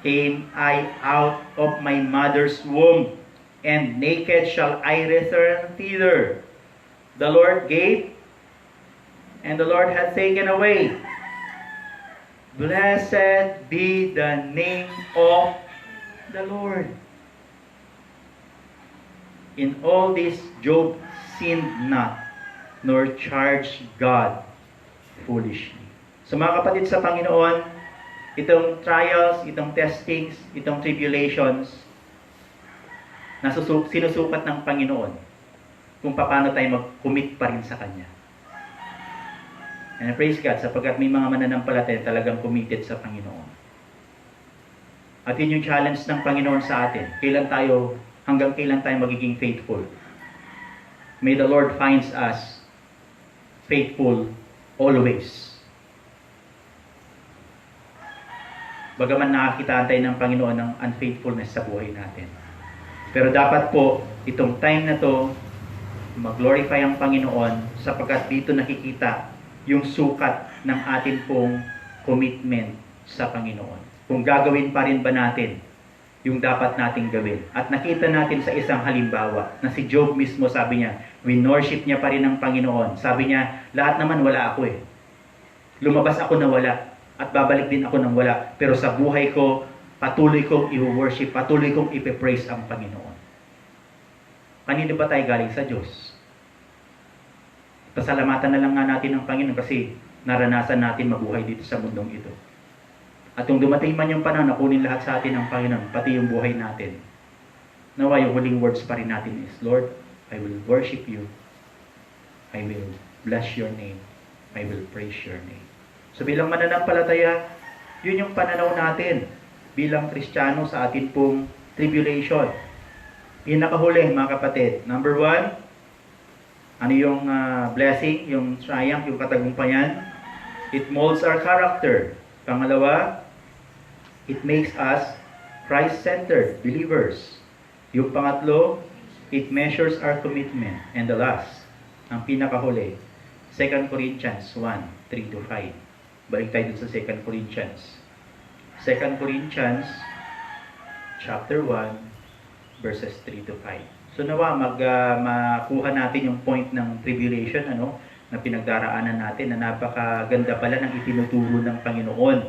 came I out of my mother's womb, and naked shall I return thither. The Lord gave, and the Lord hath taken away. Blessed be the name of the Lord. In all this, Job sinned not, nor charged God foolishly. So mga kapatid sa Panginoon, itong trials, itong testings, itong tribulations, sinusukat ng Panginoon kung paano tayo mag-commit pa rin sa Kanya. And I praise God sapagkat may mga mananampalataya talagang committed sa Panginoon. At yun yung challenge ng Panginoon sa atin. Hanggang kailan tayo magiging faithful? May the Lord finds us faithful always. Bagaman nakakita tayo ng Panginoon ng unfaithfulness sa buhay natin. Pero dapat po, itong time na to, mag-glorify ang Panginoon sapagkat dito nakikita yung sukat ng atin pong commitment sa Panginoon. Kung gagawin pa rin ba natin yung dapat nating gawin. At nakita natin sa isang halimbawa na si Job mismo, sabi niya, winorship niya pa rin ang Panginoon. Sabi niya, lahat naman wala ako eh. Lumabas ako na wala at babalik din ako ng wala. Pero sa buhay ko, patuloy kong i-worship, patuloy kong ipipraise ang Panginoon. Kanino ba tayo galing? Sa Diyos. Pasalamatan na lang nga natin ng Panginoon kasi naranasan natin mabuhay dito sa mundong ito. At kung dumating man yung panahon na kunin lahat sa atin ng Panginoon, pati yung buhay natin, nawa yung huling words pa rin natin is, Lord, I will worship you. I will bless your name. I will praise your name. So bilang mananampalataya, yun yung pananaw natin bilang Kristiyano sa atin pong tribulation. Pinakahuli, mga kapatid. Number 1, ano yung blessing, yung triumph, yung katagumpayan? It molds our character. Pangalawa, it makes us Christ-centered believers. Yung pangatlo, it measures our commitment. And the last, ang pinakahuli, 2 Corinthians 1:3-5. Balik tayo dun sa 2 Corinthians. 2 Corinthians chapter 1 verses 3-5. So nawa makuha natin yung point ng tribulation na pinagdaraanan natin na napakaganda pala ng itinuturo ng Panginoon.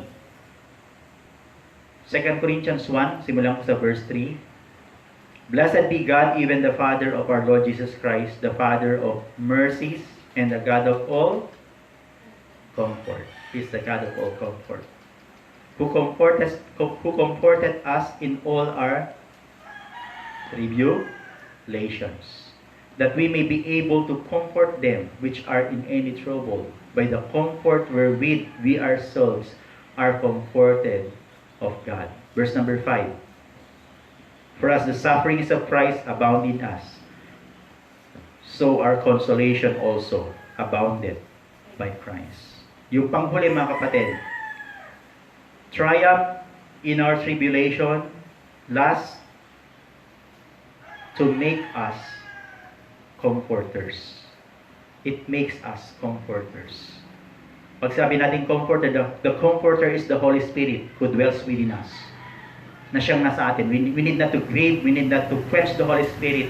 2 Corinthians 1, simulan ko sa verse 3. Blessed be God, even the Father of our Lord Jesus Christ, the Father of mercies and the God of all comfort. He is the God of all comfort. Who comforted us in all our tribulations, that we may be able to comfort them which are in any trouble, by the comfort wherewith we ourselves are comforted of God. Verse number 5. For as the sufferings of Christ abound in us, so our consolation also abounded by Christ. Yung panghuli, mga kapatid, triumph in our tribulation, last, to make us comforters. It makes us comforters. Pag sabi natin comforter, the comforter is the Holy Spirit who dwells within us. Na siyang nasa atin. We need not to grieve, we need not to quench the Holy Spirit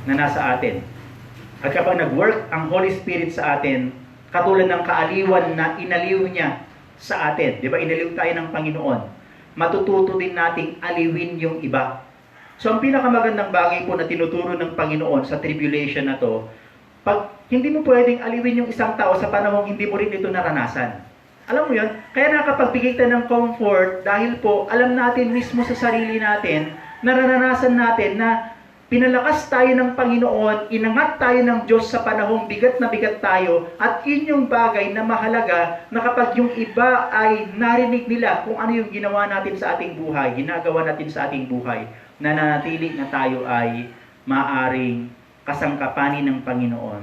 na nasa atin. At kapag nag-work ang Holy Spirit sa atin, katulad ng kaaliwan na inaliw niya sa atin, di ba, inaliw tayo ng Panginoon, matututo din nating aliwin yung iba. So, ang pinakamagandang bagay po na tinuturo ng Panginoon sa tribulation na to, pag hindi mo pwedeng aliwin yung isang tao sa panahong hindi mo rin ito naranasan. Alam mo yun? Kaya nakapagbigay tayo ng comfort dahil po alam natin mismo sa sarili natin, naranasan natin na pinalakas tayo ng Panginoon, inangat tayo ng Diyos sa panahong bigat na bigat tayo, at yun yung bagay na mahalaga na kapag yung iba ay narinig nila kung ano yung ginawa natin sa ating buhay, ginagawa natin sa ating buhay, nananatili na tayo ay maaring kasangkapanin ng Panginoon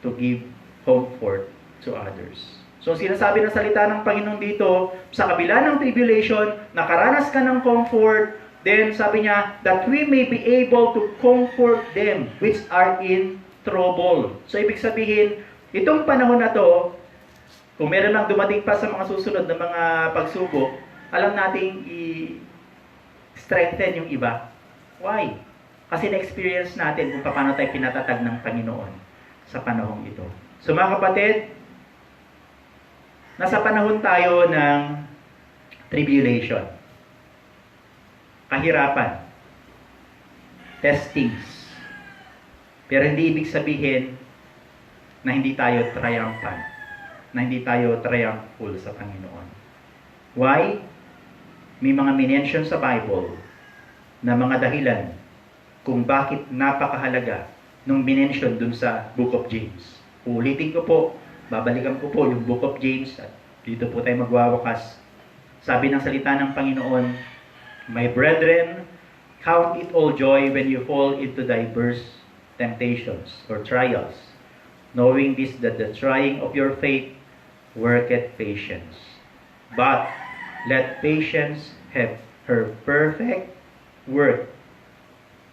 to give comfort to others. So sinasabi ng salita ng Panginoon dito, sa kabila ng tribulation, nakaranas ka ng comfort, then sabi niya, that we may be able to comfort them which are in trouble. So ibig sabihin, itong panahon na to, kung meron lang dumating pa sa mga susunod na mga pagsubok, alam nating i-strengthen yung iba. Why? Kasi na-experience natin kung paano tayo pinatatag ng Panginoon sa panahong ito. So mga kapatid, nasa panahon tayo ng tribulation. Kahirapan. Testings. Pero hindi ibig sabihin na hindi tayo triumphant. Na hindi tayo triumphful sa Panginoon. Why? May mga minention sa Bible na mga dahilan kung bakit napakahalaga nung minention dun sa Book of James. Ulitin ko po, babalikan ko po yung Book of James at dito po tayo magwawakas. Sabi ng salita ng Panginoon, my brethren, count it all joy when you fall into diverse temptations or trials, knowing this, that the trying of your faith worketh patience. But let patience have her perfect work.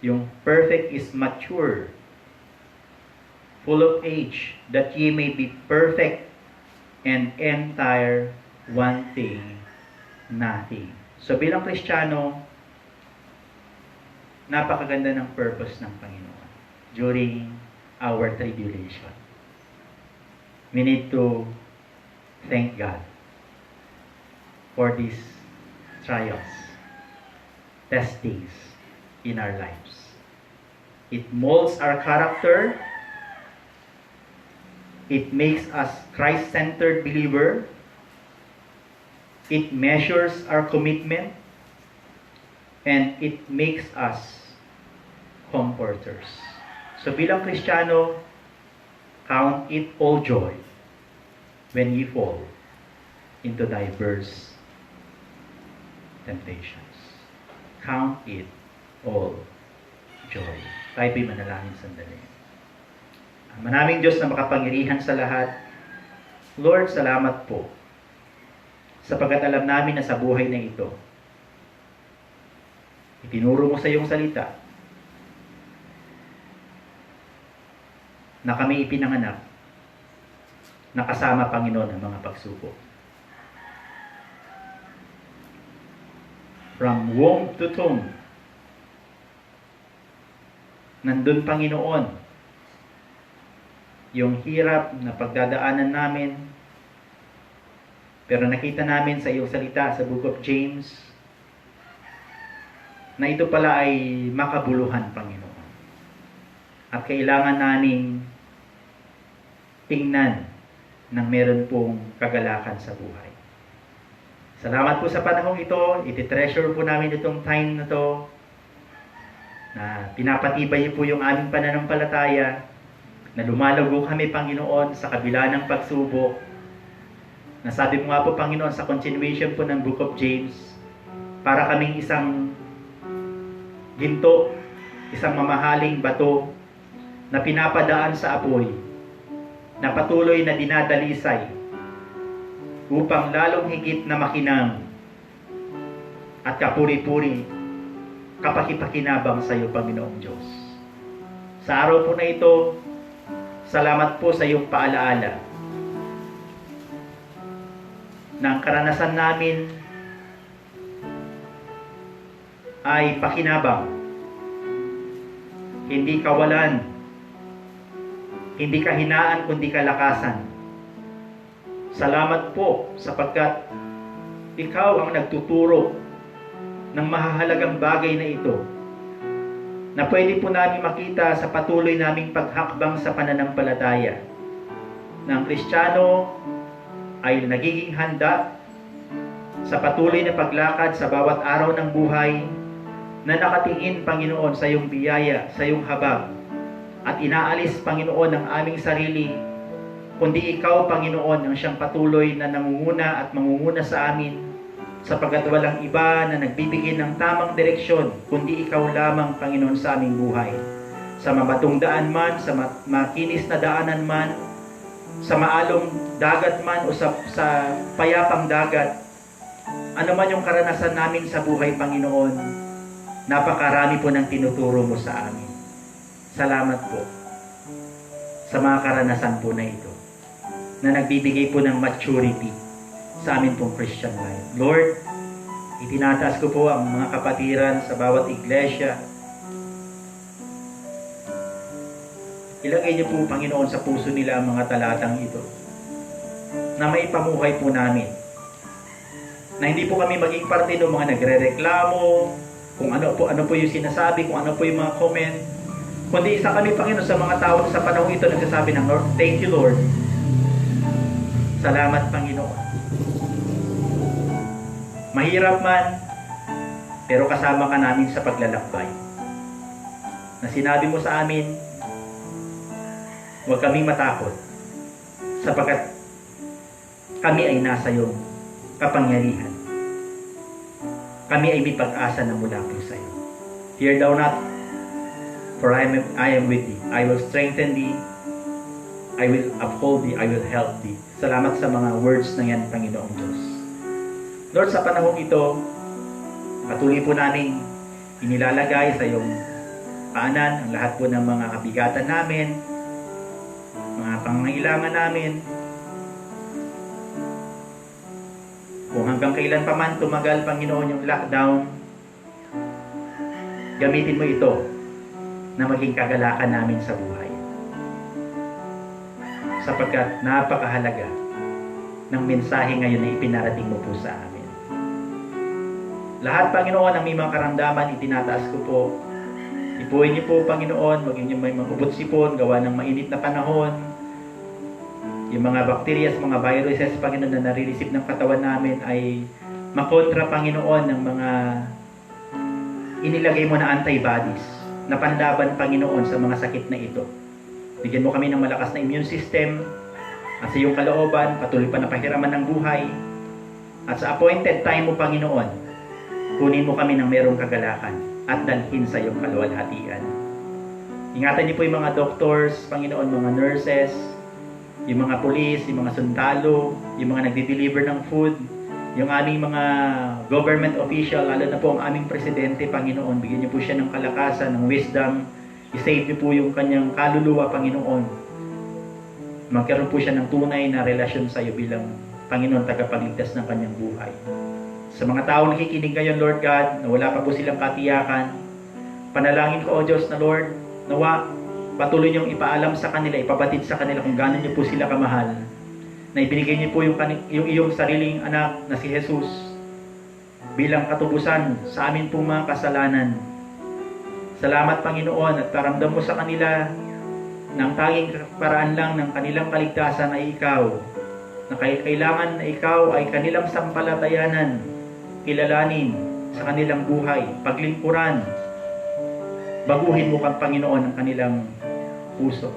Yung perfect is mature, full of age, that ye may be perfect and entire, wanting nothing. So bilang Kristiyano, napakaganda ng purpose ng Panginoon during our tribulation. We need to thank God for these trials, testings in our lives. It molds our character. It makes us Christ-centered believer. It measures our commitment. And it makes us comforters. So bilang Kristiyano, count it all joy when ye fall into diverse temptations. Count it all joy. Tayo po'y manalangin sandali. Maraming Diyos na makapangyarihan sa lahat. Lord, salamat po sapagkat alam namin na sa buhay na ito, itinuro mo sa iyong salita na kami ipinanganak na kasama, Panginoon, ang mga pagsubok. From womb to tomb, nandun, Panginoon, yung hirap na pagdadaanan namin, pero nakita namin sa iyong salita sa Book of James na ito pala ay makabuluhan, Panginoon. At kailangan namin tingnan ng meron pong kagalakan sa buhay. Salamat po sa panahong ito. Iti-treasure po namin itong time na to na pinapatibay niyo po yung aming pananampalataya, na lumalago kami, Panginoon, sa kabila ng pagsubok. Nasabi mo nga po, Panginoon, sa continuation po ng Book of James, para kaming isang ginto, isang mamahaling bato na pinapadaan sa apoy, na patuloy na dinadalisay upang lalong higit na makinang at kapuri-puri, kapakipakinabang sa iyo, Panginoong Diyos. Sa araw po na ito, salamat po sa iyong paalaala na ang karanasan namin ay pakinabang, hindi kawalan, hindi kahinaan, kundi kalakasan. Salamat po sapagkat ikaw ang nagtuturo ng mahahalagang bagay na ito na pwede po namin makita sa patuloy naming paghakbang sa pananampalataya na ang Kristiyano ay nagiging handa sa patuloy na paglakad sa bawat araw ng buhay na nakatingin, Panginoon, sa iyong biyaya, sa iyong habag, at inaalis, Panginoon, ang aming sarili, kundi ikaw, Panginoon, ang siyang patuloy na nangunguna at mangunguna sa amin, sapagkat walang iba na nagbibigay ng tamang direksyon, kundi ikaw lamang, Panginoon, sa aming buhay. Sa mabatong daan man, sa makinis na daanan man, sa maalong dagat man o sa payapang dagat, ano man yung karanasan namin sa buhay, Panginoon, napakarami po ng tinuturo mo sa amin. Salamat po sa mga karanasan po na ito na nagbibigay po ng maturity sa amin pong Christian life. Lord, itinataas ko po ang mga kapatiran sa bawat iglesia. Ilagay niyo po, Panginoon, sa puso nila ang mga talatang ito na maipamuhay po namin. Na hindi po kami maging parte ng mga nagre-reklamo, kung ano po yung sinasabi, kung ano po yung mga comment, kundi isa kami, Panginoon, sa mga tao sa panahon ito nagsasabi ng, Lord, thank you, Lord. Salamat, Panginoon. Mahirap man, pero kasama ka namin sa paglalakbay. Na sinabi mo sa amin, huwag kaming matakot, sapagkat kami ay nasa iyong kapangyarihan. Kami ay may pag-asa na mula po sa iyo. Fear thou not, for I am with thee. I will strengthen thee. I will uphold thee. I will help thee. Salamat sa mga words na yan, Panginoong Diyos. Lord, sa panahong ito, patuloy po namin inilalagay sa iyong paanan ang lahat po ng mga kabigatan namin, mga pangangailangan namin. Kung hanggang kailan pa man tumagal, Panginoon, yung lockdown, gamitin mo ito na maging kagalakan namin sa buhay. Sapagkat napakahalaga ng mensahe ngayon na ipinarating mo po sa amin. Lahat, Panginoon, ang may mga karamdaman, itinataas ko po. Ipuin niyo po, Panginoon, maging yung may mga ubot-sipon, gawa ng mainit na panahon. yung mga bacteria, mga viruses, Panginoon, na nare-receive ng katawan namin ay makontra, Panginoon, ng mga inilagay mo na antibodies na panlaban, Panginoon, sa mga sakit na ito. Bigyan mo kami ng malakas na immune system at sa iyong kalooban, patuloy pa na pahiraman ng buhay. At sa appointed time mo, Panginoon, kunin mo kami ng merong kagalakan at dalhin sa iyong kaluwalhatian. Ingatan niyo po yung mga doctors, Panginoon, mga nurses, yung mga pulis, yung mga sundalo, yung mga nagde-deliver ng food, yung aming mga government official, lalo na po ang aming presidente, Panginoon, bigyan niyo po siya ng kalakasan, ng wisdom, i-save niyo po yung kanyang kaluluwa, Panginoon. Magkaroon po siya ng tunay na relasyon sa iyo bilang Panginoon, tagapagligtas ng kanyang buhay. Sa mga taong nakikinig ngayon, Lord God, na wala pa po silang katiyakan, panalangin ko, O Diyos na Lord, nawa, patuloy niyong ipaalam sa kanila, ipabatid sa kanila kung gaano niyo po sila kamahal, na ibinigay niyo po yung iyong sariling anak na si Jesus bilang katubusan sa amin pong mga kasalanan. Salamat, Panginoon, at paramdam mo sa kanila na ang tanging paraan lang ng kanilang kaligtasan ay ikaw, na kailangan na ikaw ay kanilang sampalatayanan, kilalanin sa kanilang buhay, paglingkuran. Baguhin mo kang Panginoon ang kanilang puso.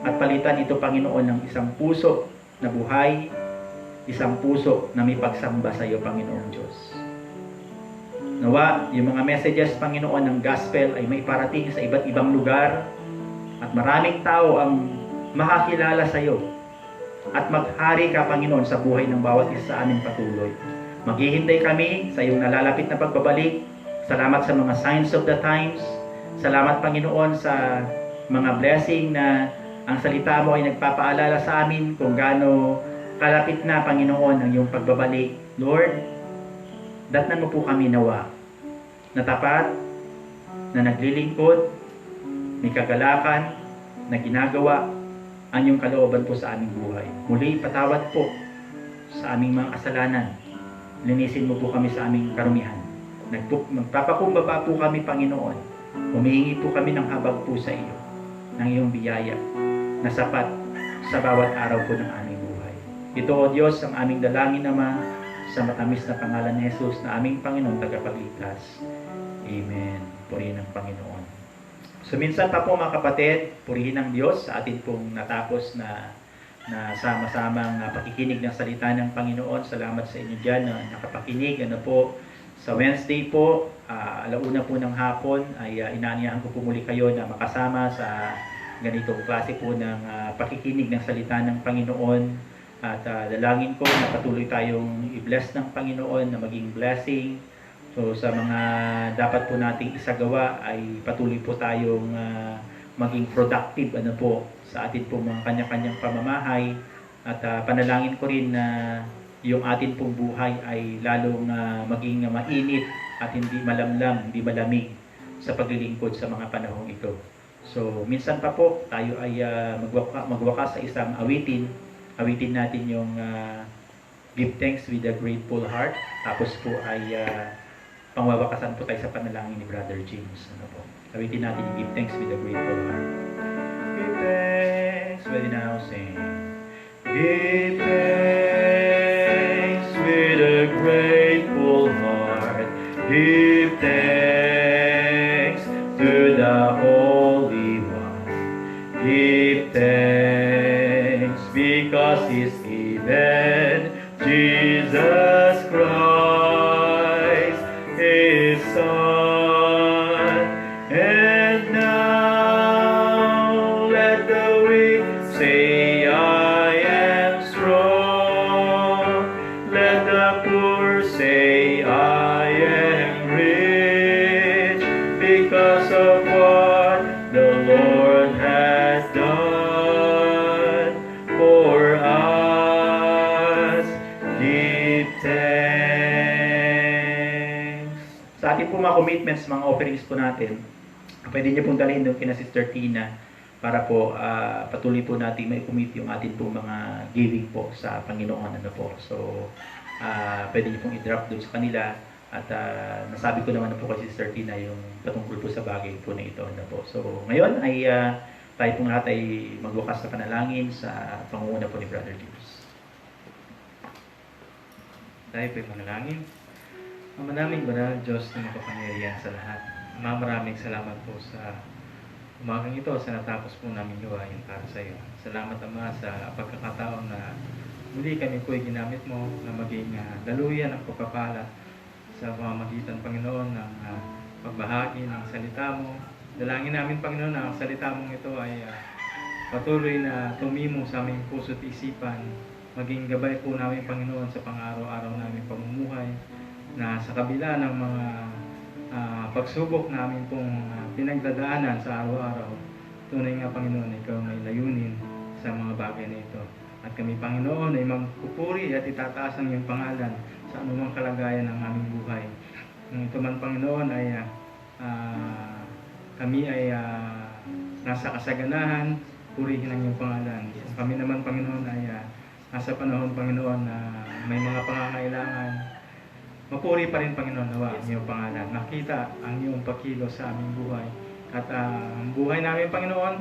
At palitan ito, Panginoon, ng isang puso na buhay, isang puso na may pagsamba sa iyo, Panginoong Diyos. Nawa, yung mga messages, Panginoon, ng gospel ay may parating sa iba't ibang lugar at maraming tao ang makakilala sa iyo. At maghari ka, Panginoon, sa buhay ng bawat isa sa aming patuloy. Maghihintay kami sa iyong nalalapit na pagbabalik. Salamat sa mga signs of the times. Salamat, Panginoon, sa mga blessing na ang salita mo ay nagpapaalala sa amin kung gaano kalapit na, Panginoon, ang iyong pagbabalik. Lord, datnan mo po kami nawa na tapat, na naglilingkod, may kagalakan, na ginagawa ang iyong kalooban po sa aming buhay. Muli, patawad po sa aming mga kasalanan. Linisin mo po kami sa aming karumihan. Magpapakumbaba po kami, Panginoon. Humihingi po kami ng habag po sa iyo, ng iyong biyaya na sapat sa bawat araw po ng aming buhay. Ito, O Diyos, ang aming dalangin, Ama, sa matamis na pangalan ni Jesus na aming Panginoon tagapagligtas. Amen. Purihin ang Panginoon. So minsan pa po, mga kapatid, purihin ang Diyos sa atin pong natapos na sama-samang pakikinig ng salita ng Panginoon. Salamat sa inyo dyan na nakapakinig. Ano po, sa Wednesday po, alauna po ng hapon ay inaanyahan ko po muli kayo na makasama sa ganitong klase po ng pakikinig ng salita ng Panginoon. At dalangin ko na patuloy tayong i-bless ng Panginoon, na maging blessing. So sa mga dapat po nating isagawa ay patuloy po tayong maging productive ano po sa atin po mga kanya-kanyang pamamahay. At panalangin ko rin na yung atin pong buhay ay lalong maging mainit at hindi malamlam, hindi malamig sa paglilingkod sa mga panahong ito. So minsan pa po tayo ay magwakas sa isang awitin. Awitin natin yung give thanks with a grateful heart. Tapos po ay pangwawakasan po tayo sa panalangin ni Brother James. Ano po? Awitin natin yung give thanks with a grateful heart. Give thanks, ready now, sing. Give thanks with a grateful heart. Give thanks to the Holy One. Give thanks because He's given Jesus Christ, His Son. And now let the weak say, I am strong. Let the poor say, I am rich, because of what the Lord has done for us. Give thanks. Sa ating po mga commitments, mga offerings po natin, pwede niyo pong dalhin doon kina Sister Tina para po patuloy po natin may commit yung atin pong mga giving po sa Panginoon. Ano po. So, pwede niyo pong i-drop doon sa kanila. At nasabi ko naman na po kay Sister Tina yung patungkol po sa bagay po na ito. Ano po. So, ngayon ay Tayo pong lahat ay magwakas na panalangin sa pangunguna po ni Brother James. Tayo po'y manalangin. Ama naming banal, Diyos na makapangyarihan sa lahat. Ama, maraming salamat po sa umagang ito sa natapos po namin gawain para sa iyo. Salamat Ama sa pagkakataon na muli kami po'y ginamit mo na maging daluyan ang pagpapala sa pamamagitan, Panginoon, ng pagbahagi ng salita mo. Dalangin namin, Panginoon, na ang salita mong ito ay patuloy na tumimo sa aming puso't isipan, maging gabay po namin, Panginoon, sa pang-araw-araw namin pamumuhay, na sa kabila ng mga pagsubok namin pong pinagdadaanan sa araw-araw, tunay nga, Panginoon, ikaw may layunin sa mga bagay na ito. At kami, Panginoon, ay magpupuri at itataas ang iyong pangalan sa anumang kalagayan ng aming buhay. Kung ito man, Panginoon, ay kami ay nasa kasaganahan, purihin ang iyong pangalan. Kami naman, Panginoon, ay nasa panahon, Panginoon, na may mga pangangailangan. Mapuri pa rin, Panginoon, nawa ang iyong pangalan. Makita ang iyong pagkilos sa aming buhay. At ang buhay namin, Panginoon,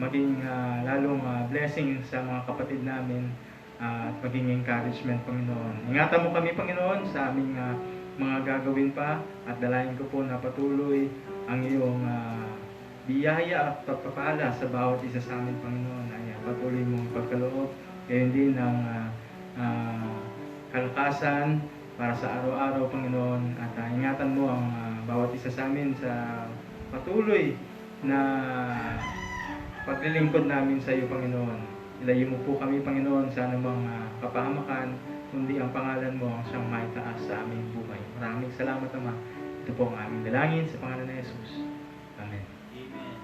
maging lalong blessing sa mga kapatid namin at maging encouragement, Panginoon. Ingatan mo kami, Panginoon, sa aming mga gagawin pa at dalayan ko po na patuloy ang iyong biyaya at pagpapala sa bawat isa sa amin, Panginoon. Ay patuloy mong pagkaloob, gayon din ng kalakasan para sa araw-araw, Panginoon. At ingatan mo ang bawat isa sa amin sa patuloy na paglilingkod namin sa iyo, Panginoon. Ilayo mo po kami, Panginoon, sa anumang kapahamakan, kundi ang pangalan mo ang siyang maitaas sa aming buhay. Maraming salamat, Ama. Ito po ang aming dalangin sa pangalan ng Jesus. Amen. Amen.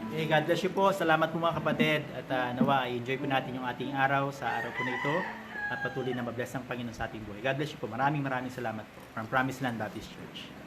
Okay, God bless you po. Salamat po mga kapatid. At nawa, enjoy po natin yung ating araw sa araw po na ito. At patuloy na mabless ang Panginoon sa ating buhay. God bless you po. Maraming salamat po. From Promised Land Baptist Church.